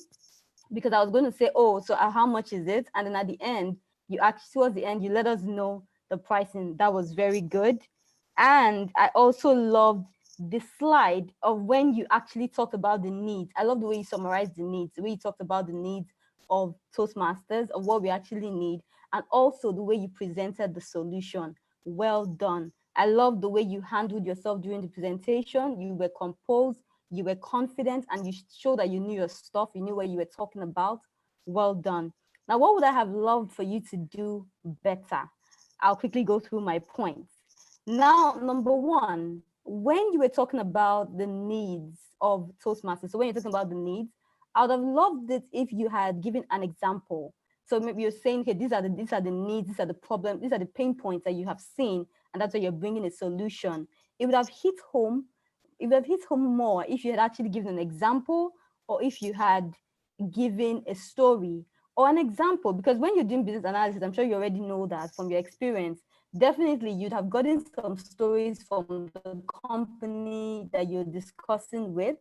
because I was going to say, oh, so how much is it? And then at the end, you actually, towards the end, you let us know the pricing. That was very good. And I also loved the slide of when you actually talked about the needs. I love the way you summarized the needs, the way you talked about the needs of Toastmasters, of what we actually need, and also the way you presented the solution. Well done. I love the way you handled yourself during the presentation. You were composed, you were confident, and you showed that you knew your stuff, you knew what you were talking about. Well done. Now, what would I have loved for you to do better? I'll quickly go through my points. Now, number one, when you were talking about the needs of Toastmasters, so when you're talking about the needs, I would have loved it if you had given an example. So maybe you're saying, okay, these are the needs, these are the problems, these are the pain points that you have seen, and that's why you're bringing a solution. It would have hit home. It would have hit home more if you had actually given an example, or if you had given a story or an example. Because when you're doing business analysis, I'm sure you already know that from your experience. Definitely, you'd have gotten some stories from the company that you're discussing with,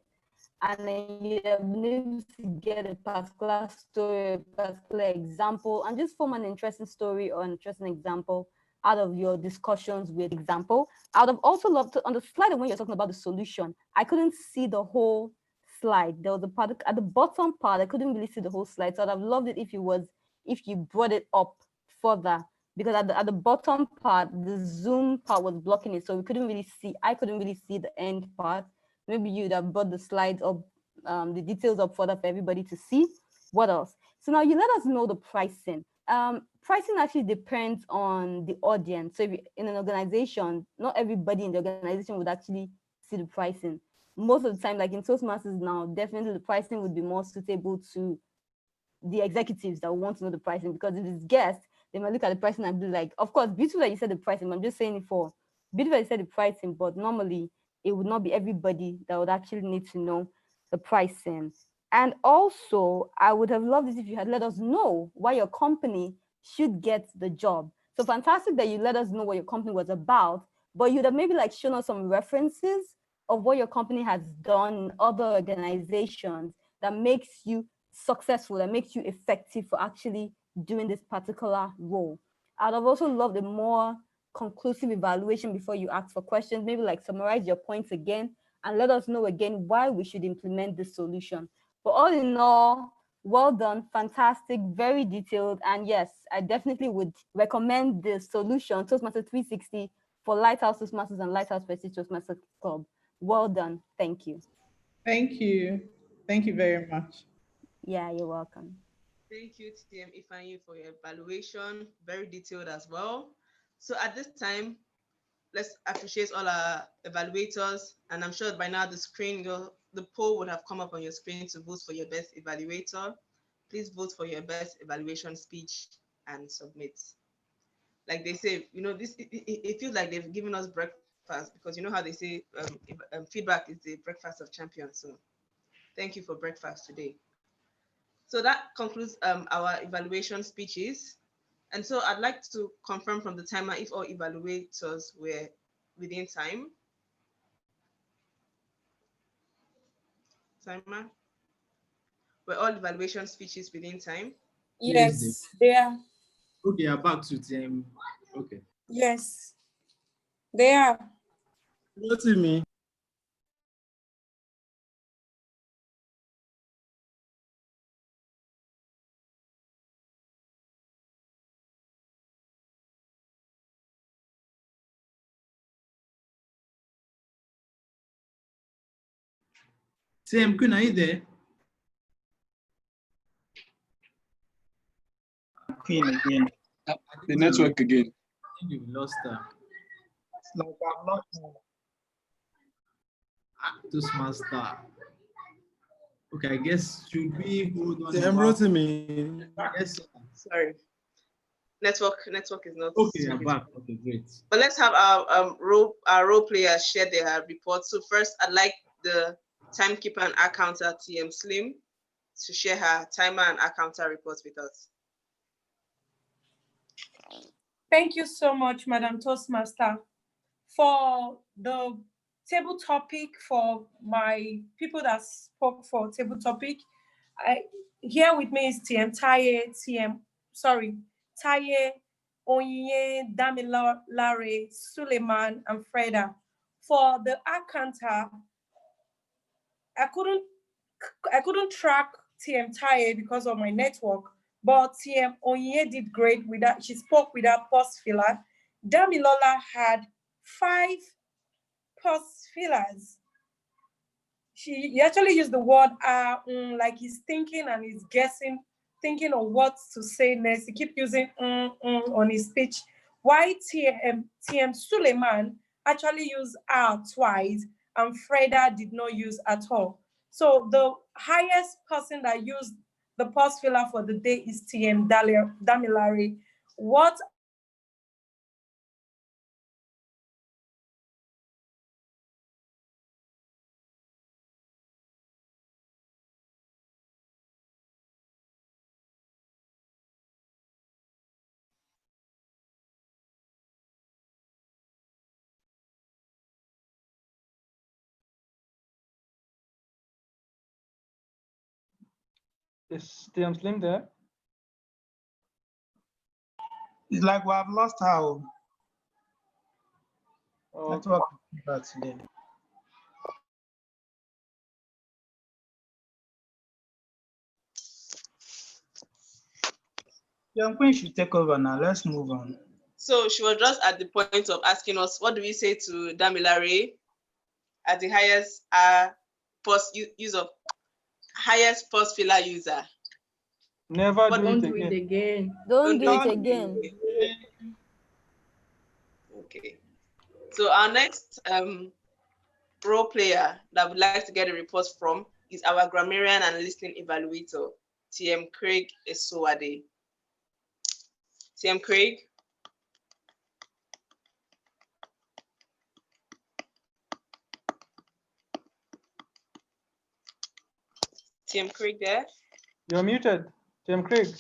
and then you have been able to get a particular story, a particular example, and just form an interesting story or an interesting example out of your discussions with example. I would have also loved to, on the slide when you're talking about the solution, I couldn't see the whole slide. There was a part at the bottom part, I couldn't really see the whole slide. So I'd have loved it if you brought it up further, because at the bottom part, the Zoom part was blocking it. So we couldn't really see, I couldn't really see the end part. Maybe you'd have brought the slides up, the details up further for everybody to see. What else? So now you let us know the pricing. Pricing actually depends on the audience. So if in an organization, not everybody in the organization would actually see the pricing. Most of the time, like in Toastmasters now, definitely the pricing would be more suitable to the executives that want to know the pricing, because if it's guests, they might look at the pricing and be like, of course, beautiful that you said the pricing, but I'm just saying it for beautiful that you said the pricing, but normally it would not be everybody that would actually need to know the pricing. And also, I would have loved it if you had let us know why your company should get the job. So fantastic that you let us know what your company was about, but you'd have maybe like shown us some references of what your company has done in other organizations that makes you successful, that makes you effective for actually doing this particular role. I'd have also loved a more conclusive evaluation before you ask for questions, maybe like summarize your points again and let us know again why we should implement this solution. But all in all, well done, fantastic, very detailed. And yes, I definitely would recommend this solution, Toastmasters 360, for Lighthouse Toastmasters and Lighthouse Prestige Toastmasters Club. Well done. Thank you.
Thank you. Thank you very much.
Yeah, you're welcome.
Thank you, TM Ifanyi, for your evaluation. Very detailed as well. So at this time, let's appreciate all our evaluators. And I'm sure by now the poll would have come up on your screen to vote for your best evaluator. please vote for your best evaluation speech and submit. Like they say, it feels like they've given us breakfast, because you know how they say feedback is the breakfast of champions. So thank you for breakfast today. So that concludes our evaluation speeches. And so I'd like to confirm from the timer if all evaluators were within time. Timer? Were all evaluation speeches within time?
Yes, they are.
Okay, I'm back to them. Okay.
Yes, they are.
Go to me.
Sam, Queen, are you there?
Queen again.
The network again.
I think you've lost her.
It's like I'm not.
Toastmaster. Okay, I guess should we hold on?
Sam wrote to me.
Yes, sir.
Sorry. Network is not.
Okay, I'm back. Okay, great.
But let's have our role players share their reports. So first, I'd like the timekeeper and our counter, TM Slim, to share her timer and our counter reports with us.
Thank you so much, Madam Toastmaster. For the table topic, for my people that spoke for table topic, here with me is TM Taye, Onyinye, Damilare, Suleiman, and Freda. For the Akanta, I couldn't track TM Taye because of my network, but TM Onyinye did great with that. She spoke without pause filler. Damilola had 5 pause fillers. He actually used the word like he's thinking and he's guessing, thinking of what to say next. He keep using on his speech. Why TM Suleiman actually used twice and Freda did not use at all. So the highest person that used the pause filler for the day is TM Damilare. What
Is TM Slim there?
It's like we have lost our network today. Young Queen should take over now. Let's move on.
So she was just at the point of asking us, what do we say to Damilare as the highest highest pause filler user?
Never
Don't
do it again.
Don't do it again.
Okay. So our next role player that would like to get a report from is our grammarian and listening evaluator, TM Craig Esowade. TM Craig. TM Craig there?
You're muted, TM Craig.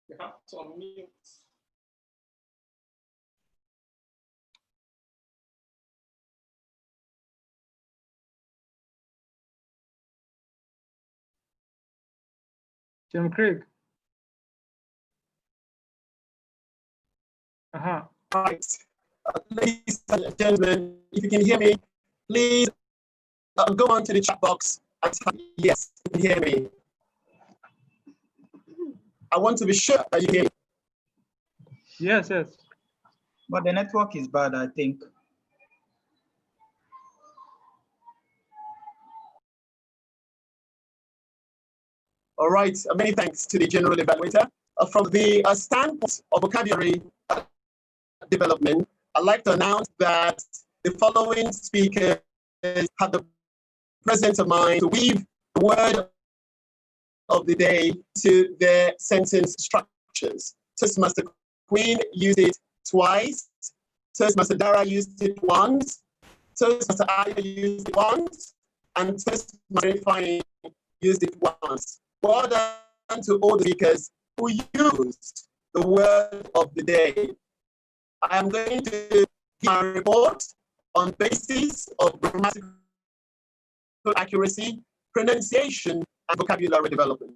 You have to unmute.
TM Craig.
Right. Ladies and gentlemen, if you can hear me, please go on to the chat box and type yes, you can hear me. I want to be sure that you hear me.
Yes.
But the network is bad, I think.
All right, many thanks to the general evaluator. From the standpoint of vocabulary development, I'd like to announce that the following speakers have the presence of mind to weave the word of the day to their sentence structures. Toastmaster Queen used it twice. Toastmaster Dara used it once. Toastmaster Aya used it once. And Toastmaster Fine used it once. Well done to all the speakers who used the word of the day. I am going to give my report on basis of grammatical accuracy, pronunciation, and vocabulary development.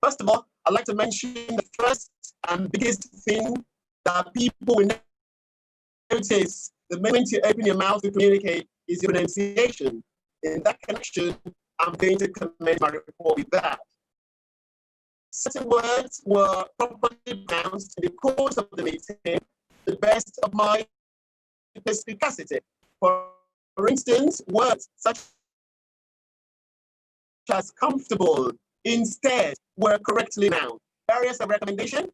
First of all, I'd like to mention the first and biggest thing that people will notice the moment you open your mouth to communicate is your pronunciation. In that connection, I'm going to commence my report with that. Certain words were properly pronounced in the course of the meeting to the best of my perspicacity. For instance, words such as comfortable instead were correctly pronounced. Areas of recommendation,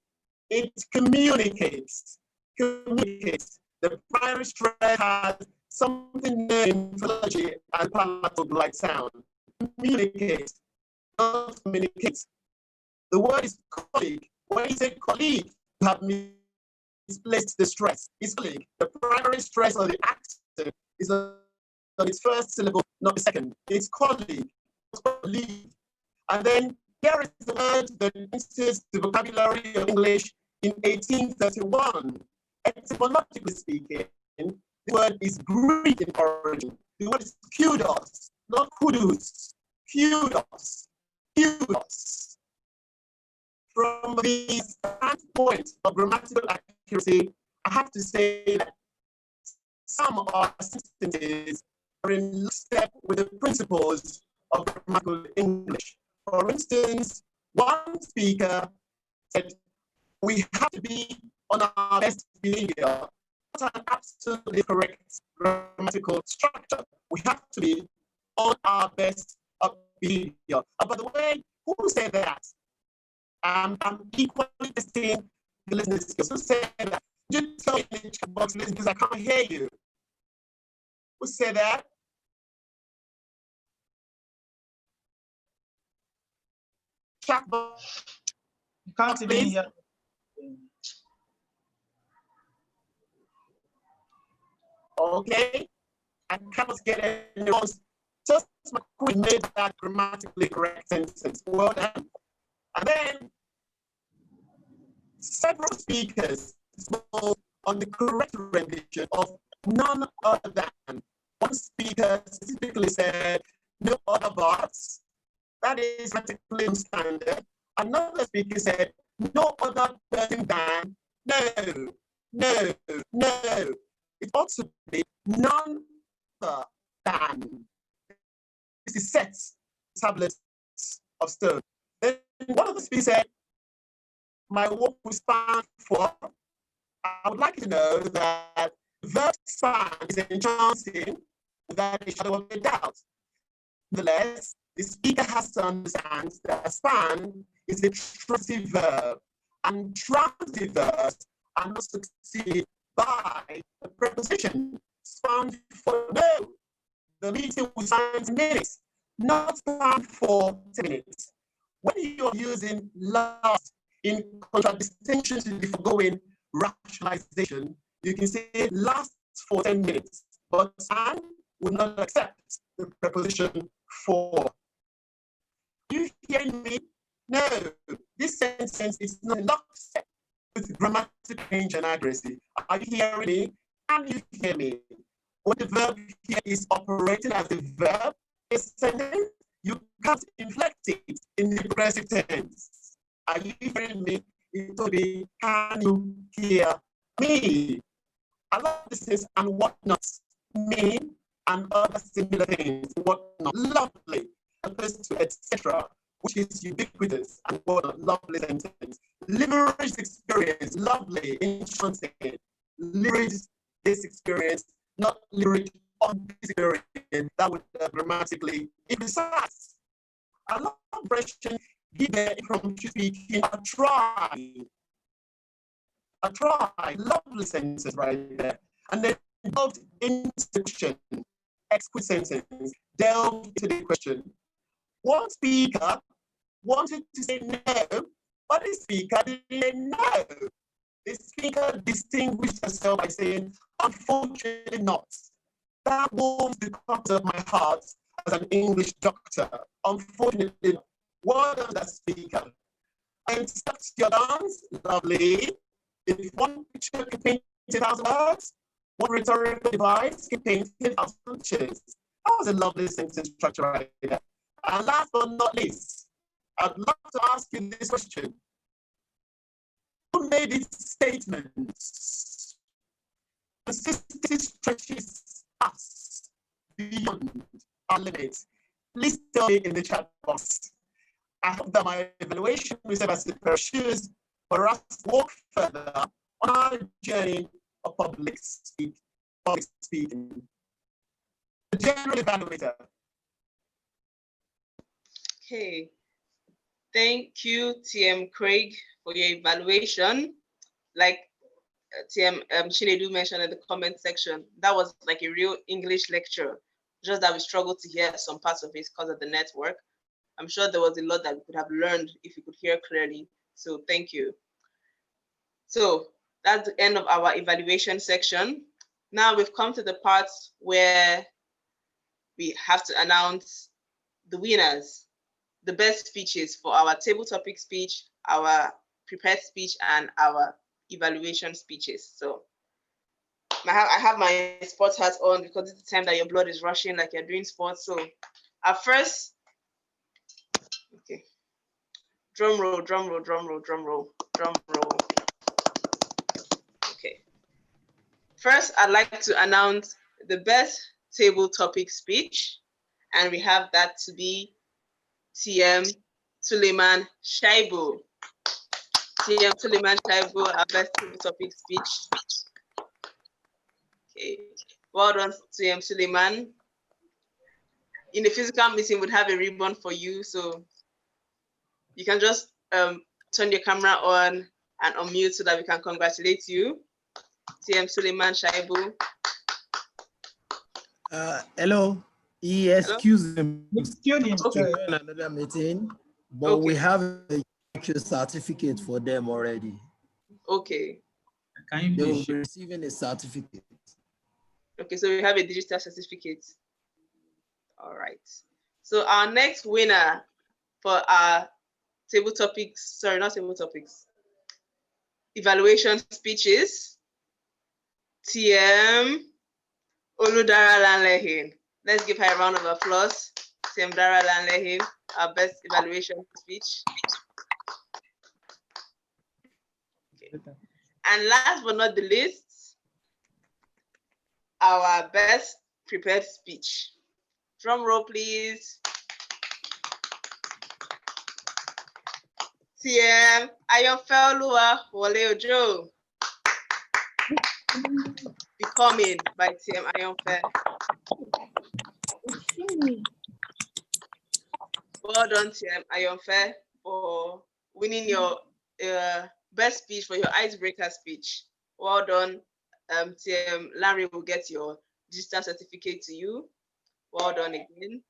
it communicates. The primary stress has something in phonology and palatal-like sound. Communicate, not communicate. The word is colleague. When you say colleague, you have misplaced the stress. It's colleague. The primary stress of the accent is on its first syllable, not the second. It's colleague. Colleague. And then here is the word that introduced the vocabulary of English in 1831. Etymologically speaking, the word is Greek in origin. The word is kudos, not kudos. Kudos. Kudos. From the standpoint of grammatical accuracy, I have to say that some of our sentences are in step with the principles of grammatical English. For instance, one speaker said, we have to be on our best behavior. That's an absolutely correct grammatical structure. We have to be on our best behavior. By the way, who said that? I'm equally testing the listening skills. Who said that? You tell me in the chat box, because I can't hear you. Who said that? Chat box.
You can't even hear.
Okay, I cannot get any response. Just we made that grammatically correct sentence. Well done. And then several speakers spoke on the correct rendition of none other than. One speaker specifically said, no other buts. That is grammatically standard. Another speaker said, no other person than. No. It ought to be none other than. This is sets, tablets of stone. Then one of the speakers said, my work will span for. I would like to know that verb span is enchanting without a shadow of a doubt. Nonetheless, the speaker has to understand that span is a transitive verb, and transitive verbs are not succeeded by the preposition span for no. The meeting will span 10 minutes, not span for 10 minutes. When you're using last in contradistinction to the foregoing rationalization, you can say lasts for 10 minutes, but span would not accept the preposition for. You hearing me? No, this sentence is not in lockstep with grammatical range and accuracy. Are you hearing me? Can you hear me? When the verb here is operating as a verb, a sentence, you can't inflect it in the progressive tense. Are you hearing me? It will be, can you hear me? I love this is and whatnot mean and other similar things, whatnot, lovely, opposed to etc., which is ubiquitous and whatnot, lovely sentence. Leverage experience, lovely, enchanting. Leverage this experience, not leverage on this experience. That would grammatically imprecise. I love expression given from speaking a try. A try, lovely sentences right there. And then delved into the question, exquisite sentence, delved into the question. One speaker wanted to say no, but the speaker didn't say no. The speaker distinguished herself by saying, unfortunately not. That warms the corner of my heart as an English doctor. Unfortunately not. Well done, that speaker. I instruct your dance, lovely. If one picture can paint 10,000 words, one rhetorical device can paint 10,000 pictures. That was a lovely sentence structure right there. And last but not least, I'd love to ask you this question. Who made these statements? Consistency stretches us beyond our limits. Please tell me in the chat box. I hope that my evaluation will serve as a pair of shoes for us to walk further on our journey of public speaking. The general evaluator.
Okay. Thank you, TM Craig, for your evaluation. Like TM Chinedu mentioned in the comment section, that was like a real English lecture, just that we struggled to hear some parts of it because of the network. I'm sure there was a lot that we could have learned if we could hear clearly. So thank you. So that's the end of our evaluation section. Now we've come to the part where we have to announce the winners, the best speeches for our table topic speech, our prepared speech, and our evaluation speeches. So I have my sports hat on because it's the time that your blood is rushing like you're doing sports. So our first, okay, drum roll, drum roll, drum roll, drum roll, drum roll. Okay. First, I'd like to announce the best table topic speech, and we have that to be TM Suleiman Shaibu. TM Suleiman Shaibu, our best table topic speech. Okay, well done, TM Suleiman. In the physical meeting, we'd have a ribbon for you, so you can just turn your camera on and unmute so that we can congratulate you. TM Suleiman Shaibu.
Hello. Excuse me.
Okay.
Another meeting, but we have a actual certificate for them already.
Okay.
They will be receiving a certificate.
Okay, so we have a digital certificate. All right. So our next winner for our table topics, sorry, not table topics, evaluation speeches, TM Oludara Lanlehin. Let's give her a round of applause. TM Dara Lanlehin, our best evaluation speech. Okay. And last but not the least, our best prepared speech. Drum roll, please. TM Ayonfelua Wole Ojo. Becoming by TM Ayonfe. Well done, TM Ayonfe, for winning your best speech for your icebreaker speech. Well done. TM Larry will get your digital certificate to you. Well done again.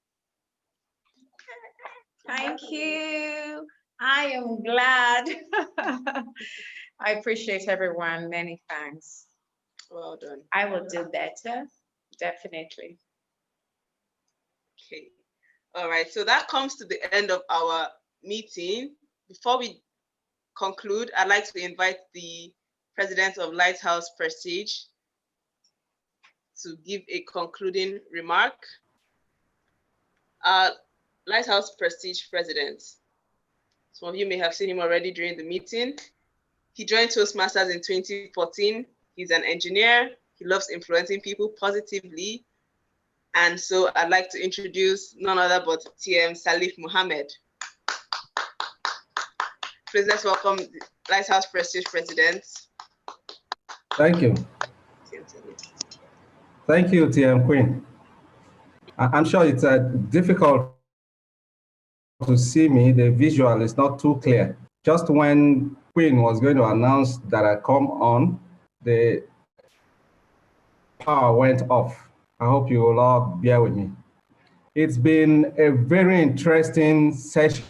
Thank you. I am glad. I appreciate everyone. Many thanks.
Well done.
I will do better, definitely.
Okay. All right. So that comes to the end of our meeting. Before we conclude, I'd like to invite the president of Lighthouse Prestige to give a concluding remark. Lighthouse Prestige president. Some of you may have seen him already during the meeting. He joined Toastmasters in 2014. He's an engineer. He loves influencing people positively. And so I'd like to introduce none other but TM Salif Mohammed. Please let's welcome the Lighthouse Prestige president.
Thank you. Thank you, TM Queen. I'm sure it's difficult to see me. The visual is not too clear. Just when Queen was going to announce that I come on, the power went off. I hope you will all bear with me. It's been a very interesting session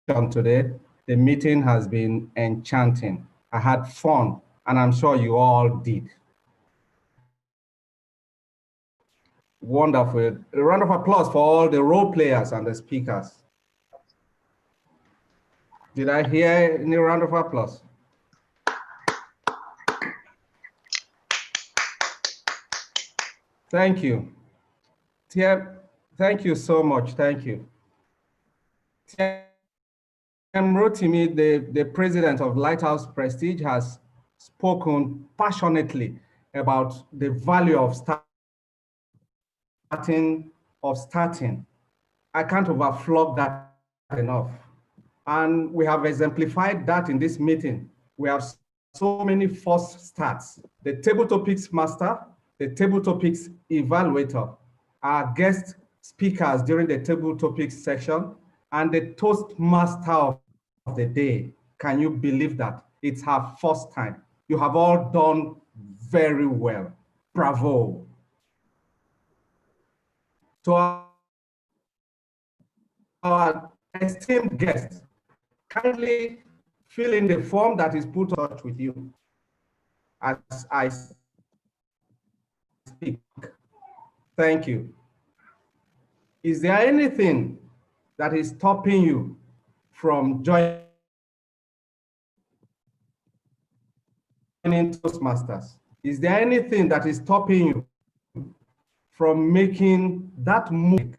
today. The meeting has been enchanting. I had fun, and I'm sure you all did. Wonderful. A round of applause for all the role players and the speakers. Did I hear any round of applause? Thank you. TM, thank you so much. Thank you. TM Rotimi, the president of Lighthouse Prestige, has spoken passionately about the value of starting. I can't overflog that enough. And we have exemplified that in this meeting. We have so many first starts. The table topics master, the table topics evaluator, our guest speakers during the table topics section, and the Toastmaster of the day. Can you believe that? It's her first time. You have all done very well. Bravo. To our esteemed guests, kindly fill in the form that is put on with you as I speak. Thank you. Is there anything that is stopping you from joining Toastmasters? Is there anything that is stopping you from making that move?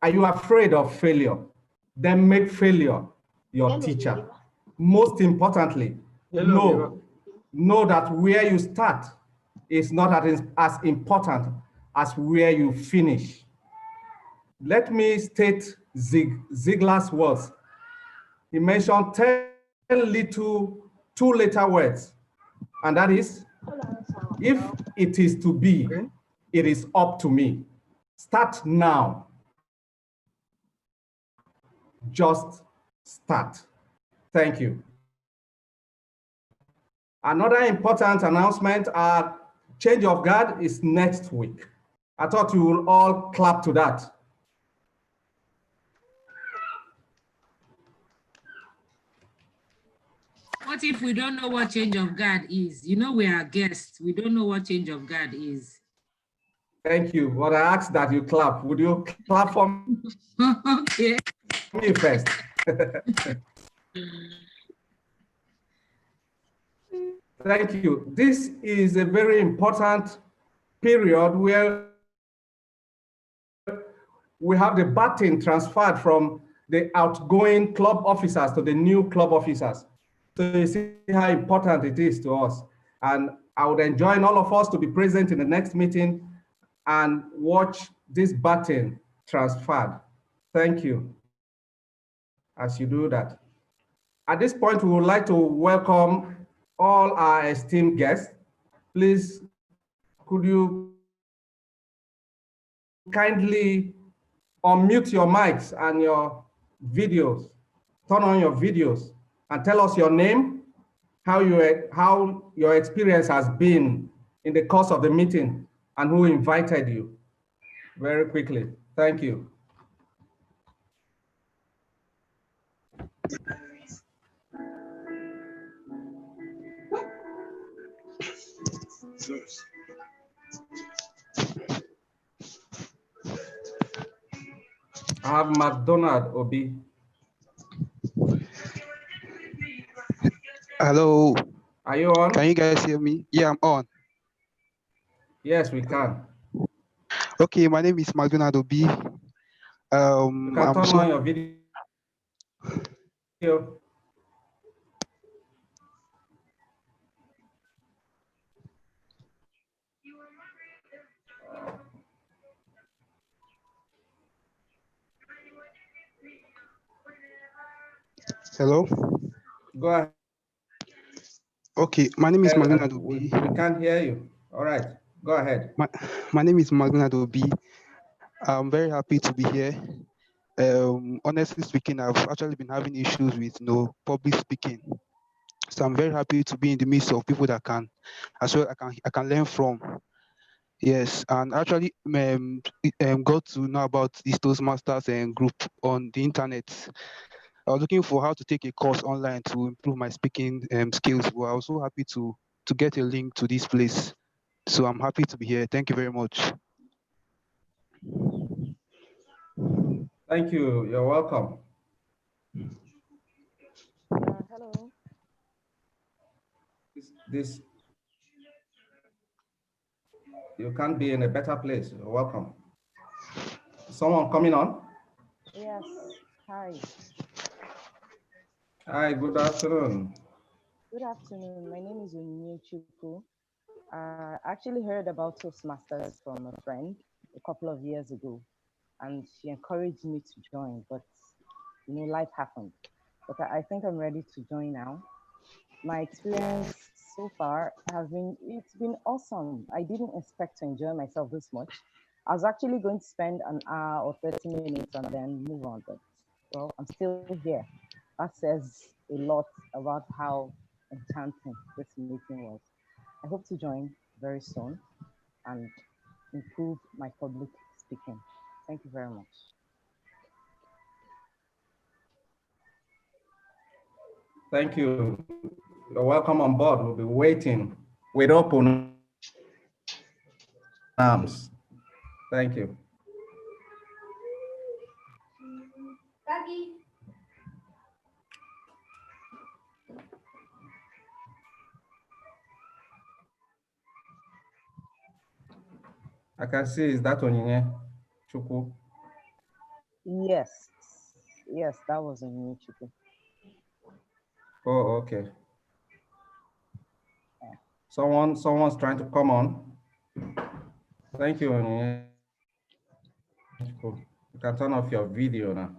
Are you afraid of failure? Then make failure your teacher. Most importantly, know that where you start is not as important as where you finish. Let me state Ziegler's words. He mentioned 10 little two-letter words, and that is, if it is to be, it is up to me. Start now. Just start. Thank you. Another important announcement, our change of guard is next week. I thought you will all clap to that.
What if we don't know what change of guard is? You know, we are guests. We don't know what change of guard is.
Thank you. But I asked that you clap. Would you clap for me?
Okay.
Me first. Thank you. This is a very important period where we have the baton transferred from the outgoing club officers to the new club officers. So you see how important it is to us. And I would enjoin all of us to be present in the next meeting and watch this baton transferred. Thank you as you do that. At this point, we would like to welcome all our esteemed guests. Please, could you kindly unmute your mics and your videos, turn on your videos, and tell us your name, how your experience has been in the course of the meeting, and who invited you. Very quickly. Thank you. I have McDonald Obi.
Hello.
Are you on?
Can you guys hear me? Yeah, I'm on.
Yes, we can.
Okay, my name is McDonald Obi.
You can turn on your video.
Hello.
Go ahead.
Okay, my name is McDonald
We
Obi.
can't hear you. All right, go ahead.
My name is McDonald Obi. I'm very happy to be here. Honestly speaking, I've actually been having issues with public speaking. So I'm very happy to be in the midst of people that can, as well, I can learn from. Yes, and actually got to know about this Toastmasters and group on the internet. I was looking for how to take a course online to improve my speaking skills. Well, I was so happy to get a link to this place. So I'm happy to be here. Thank you very much.
Thank you. You're welcome.
Hello.
This you can't be in a better place. You're welcome. Someone coming on?
Yes. Hi.
Hi, good afternoon.
Good afternoon. My name is Onyinye Chukwu. I actually heard about Toastmasters from a friend a couple of years ago, and she encouraged me to join, but life happened. But I think I'm ready to join now. My experience so far it's been awesome. I didn't expect to enjoy myself this much. I was actually going to spend an hour or 30 minutes and then move on, but well, I'm still here. That says a lot about how enchanting this meeting was. I hope to join very soon and improve my public speaking. Thank you very much.
Thank you. You're welcome on board. We'll be waiting with open arms. Thank you. I can see, is that Onyinye Chukwu?
Yes, yes, that was a new chicken.
Oh, okay. Someone's trying to come on. Thank you, Onyinye Chukwu. You can turn off your video now.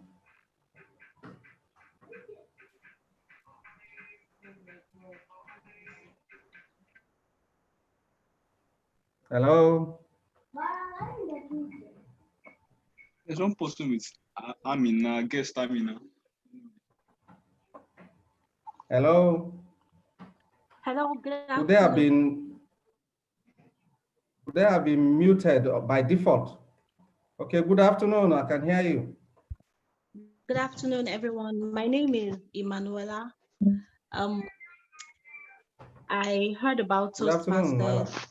Hello?
There's one person with Amina, guest Amina.
Hello?
Hello, good
Would they have
afternoon.
been muted by default? Okay, good afternoon. I can hear you.
Good afternoon, everyone. My name is Emanuela. I heard about
Good afternoon, Mala.
Toastmasters.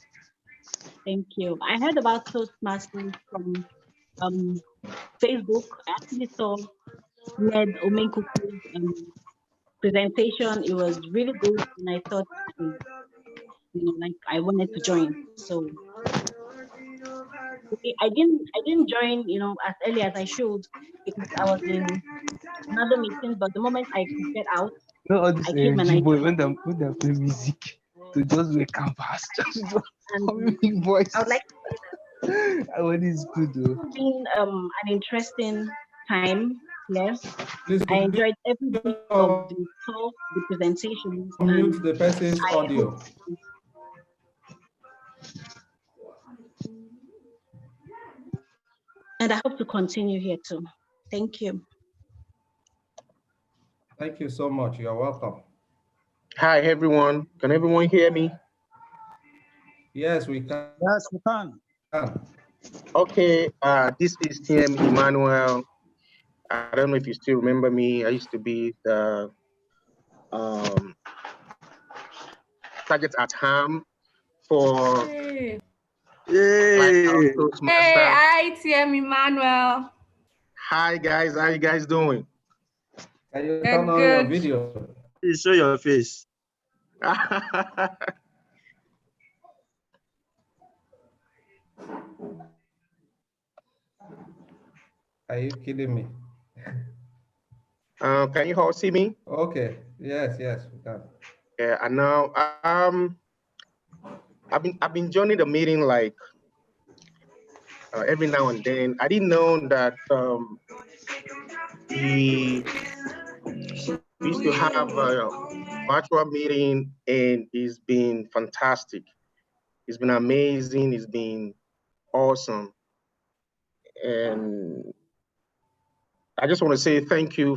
Thank you. I heard about Toastmasters from Facebook. I actually saw Ned Omenkuku's presentation. It was really good, and I thought, I wanted to join. So I didn't join, as early as I should because I was in another meeting. But the moment I could get out,
You know all this
I came and I
G-boy
joined.
when they play music, to just wake up fast.
And
Big voice.
I would like to say that
What is good though?
it's been an interesting time here.
Please,
I enjoyed every bit of the talk, the presentations,
mute the person's
I
audio.
hope I hope to continue here too. Thank you.
Thank you so much. You're welcome.
Hi, everyone. Can everyone hear me?
Yes, we can.
Yes, we can.
Okay, this is TM Emmanuel. I don't know if you still remember me. I used to be the target at ham for
Hey.
Lighthouse
Hey,
Toastmasters.
hi, TM Emmanuel.
Hi, guys. How you guys doing?
Can you
turn on your video?
Please show your face.
Are you kidding me?
Can you all see me?
Okay. Yes, we can.
Yeah, and now I've been joining the meeting like every now and then. I didn't know that we used to have a virtual meeting, and it's been fantastic. It's been amazing. It's been awesome. And I just want to say thank you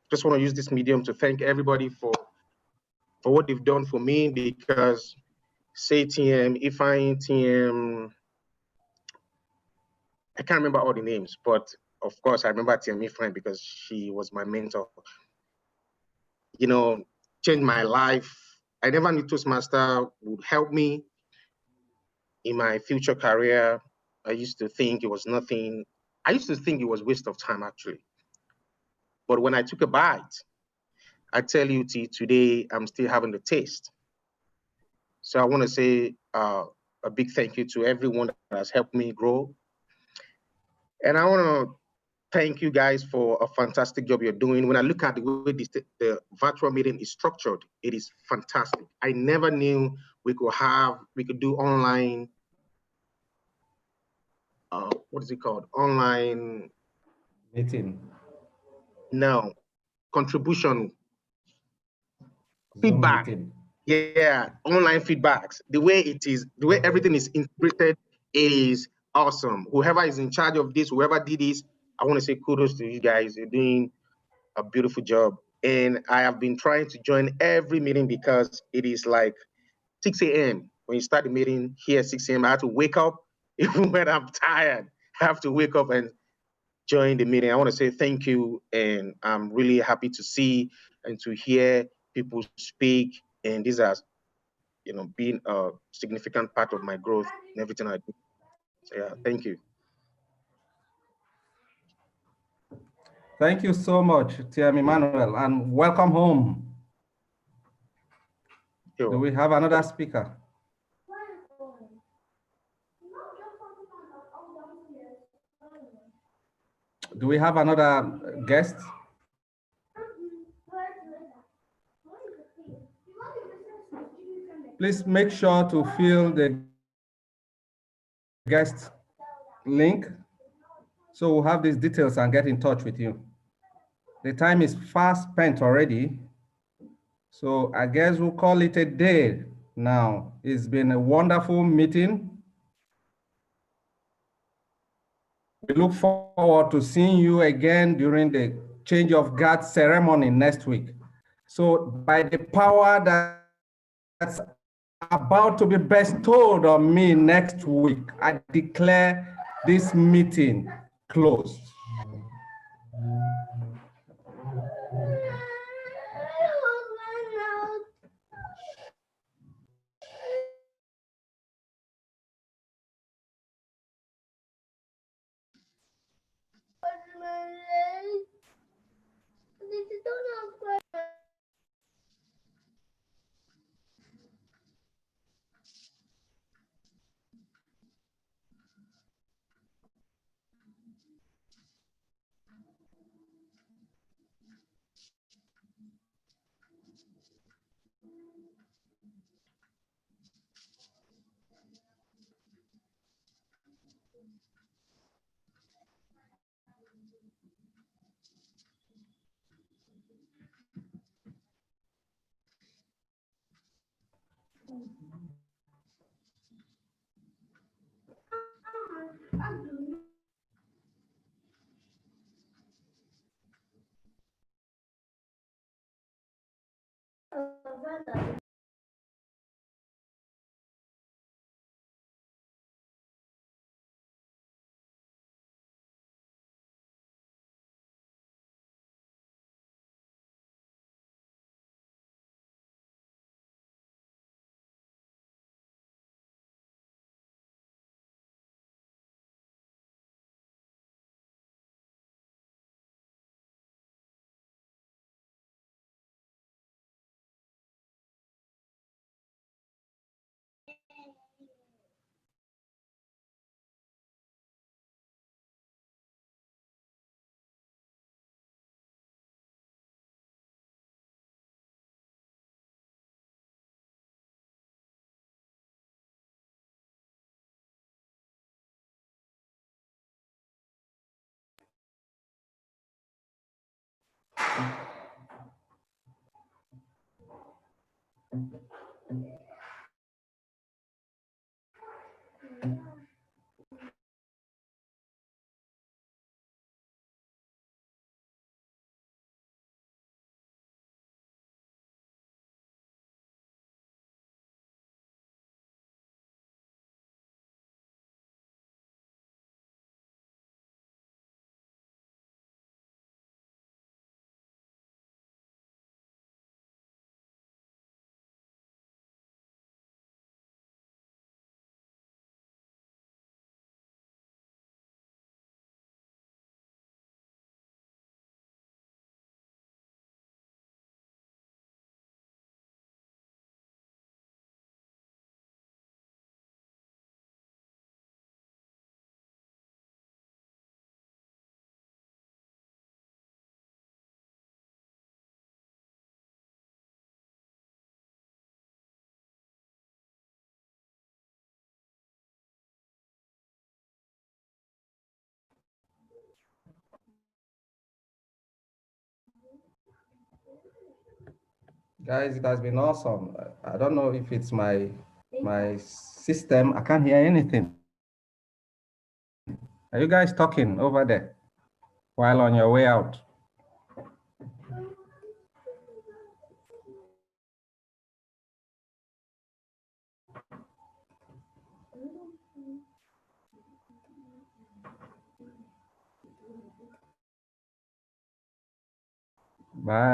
just want to use this medium to thank everybody for what they've done for me, because say TM, Ifeanyi, TM, I can't remember all the names, but of course, I remember TME friend because she was my mentor. You know, changed my life. I never knew Toastmaster would help me in my future career. I used to think it was nothing. I used to think it was waste of time, actually. But when I took a bite, I tell you, today I'm still having the taste. So I want to say a big thank you to everyone that has helped me grow. And I want to thank you guys for a fantastic job you're doing. When I look at the way the virtual meeting is structured, it is fantastic. I never knew we could do online, what is it called? Online
meeting.
No, contribution, feedback. Yeah, online feedbacks. The way it is, the way everything is integrated is awesome. Whoever is in charge of this, whoever did this, I want to say kudos to you guys. You're doing a beautiful job. And I have been trying to join every meeting because it is like 6 a.m. When you start the meeting here at 6 a.m., I have to wake up. Even when I'm tired, I have to wake up and join the meeting. I want to say thank you, and I'm really happy to see and to hear people speak. And these are, being a significant part of my growth and everything I do. So yeah, thank you.
Thank you so much, TM Emmanuel, and welcome home.
Sure.
Do we have another speaker? Do we have another guest? Please make sure to fill the guest link so we'll have these details and get in touch with you. The time is fast spent already, so I guess we'll call it a day now. It's been a wonderful meeting. We look forward to seeing you again during the change of guard ceremony next week. So by the power that's about to be bestowed on me next week, I declare this meeting closed. Guys, it has been awesome. I don't know if it's my system. I can't hear anything. Are you guys talking over there while on your way out? Bye.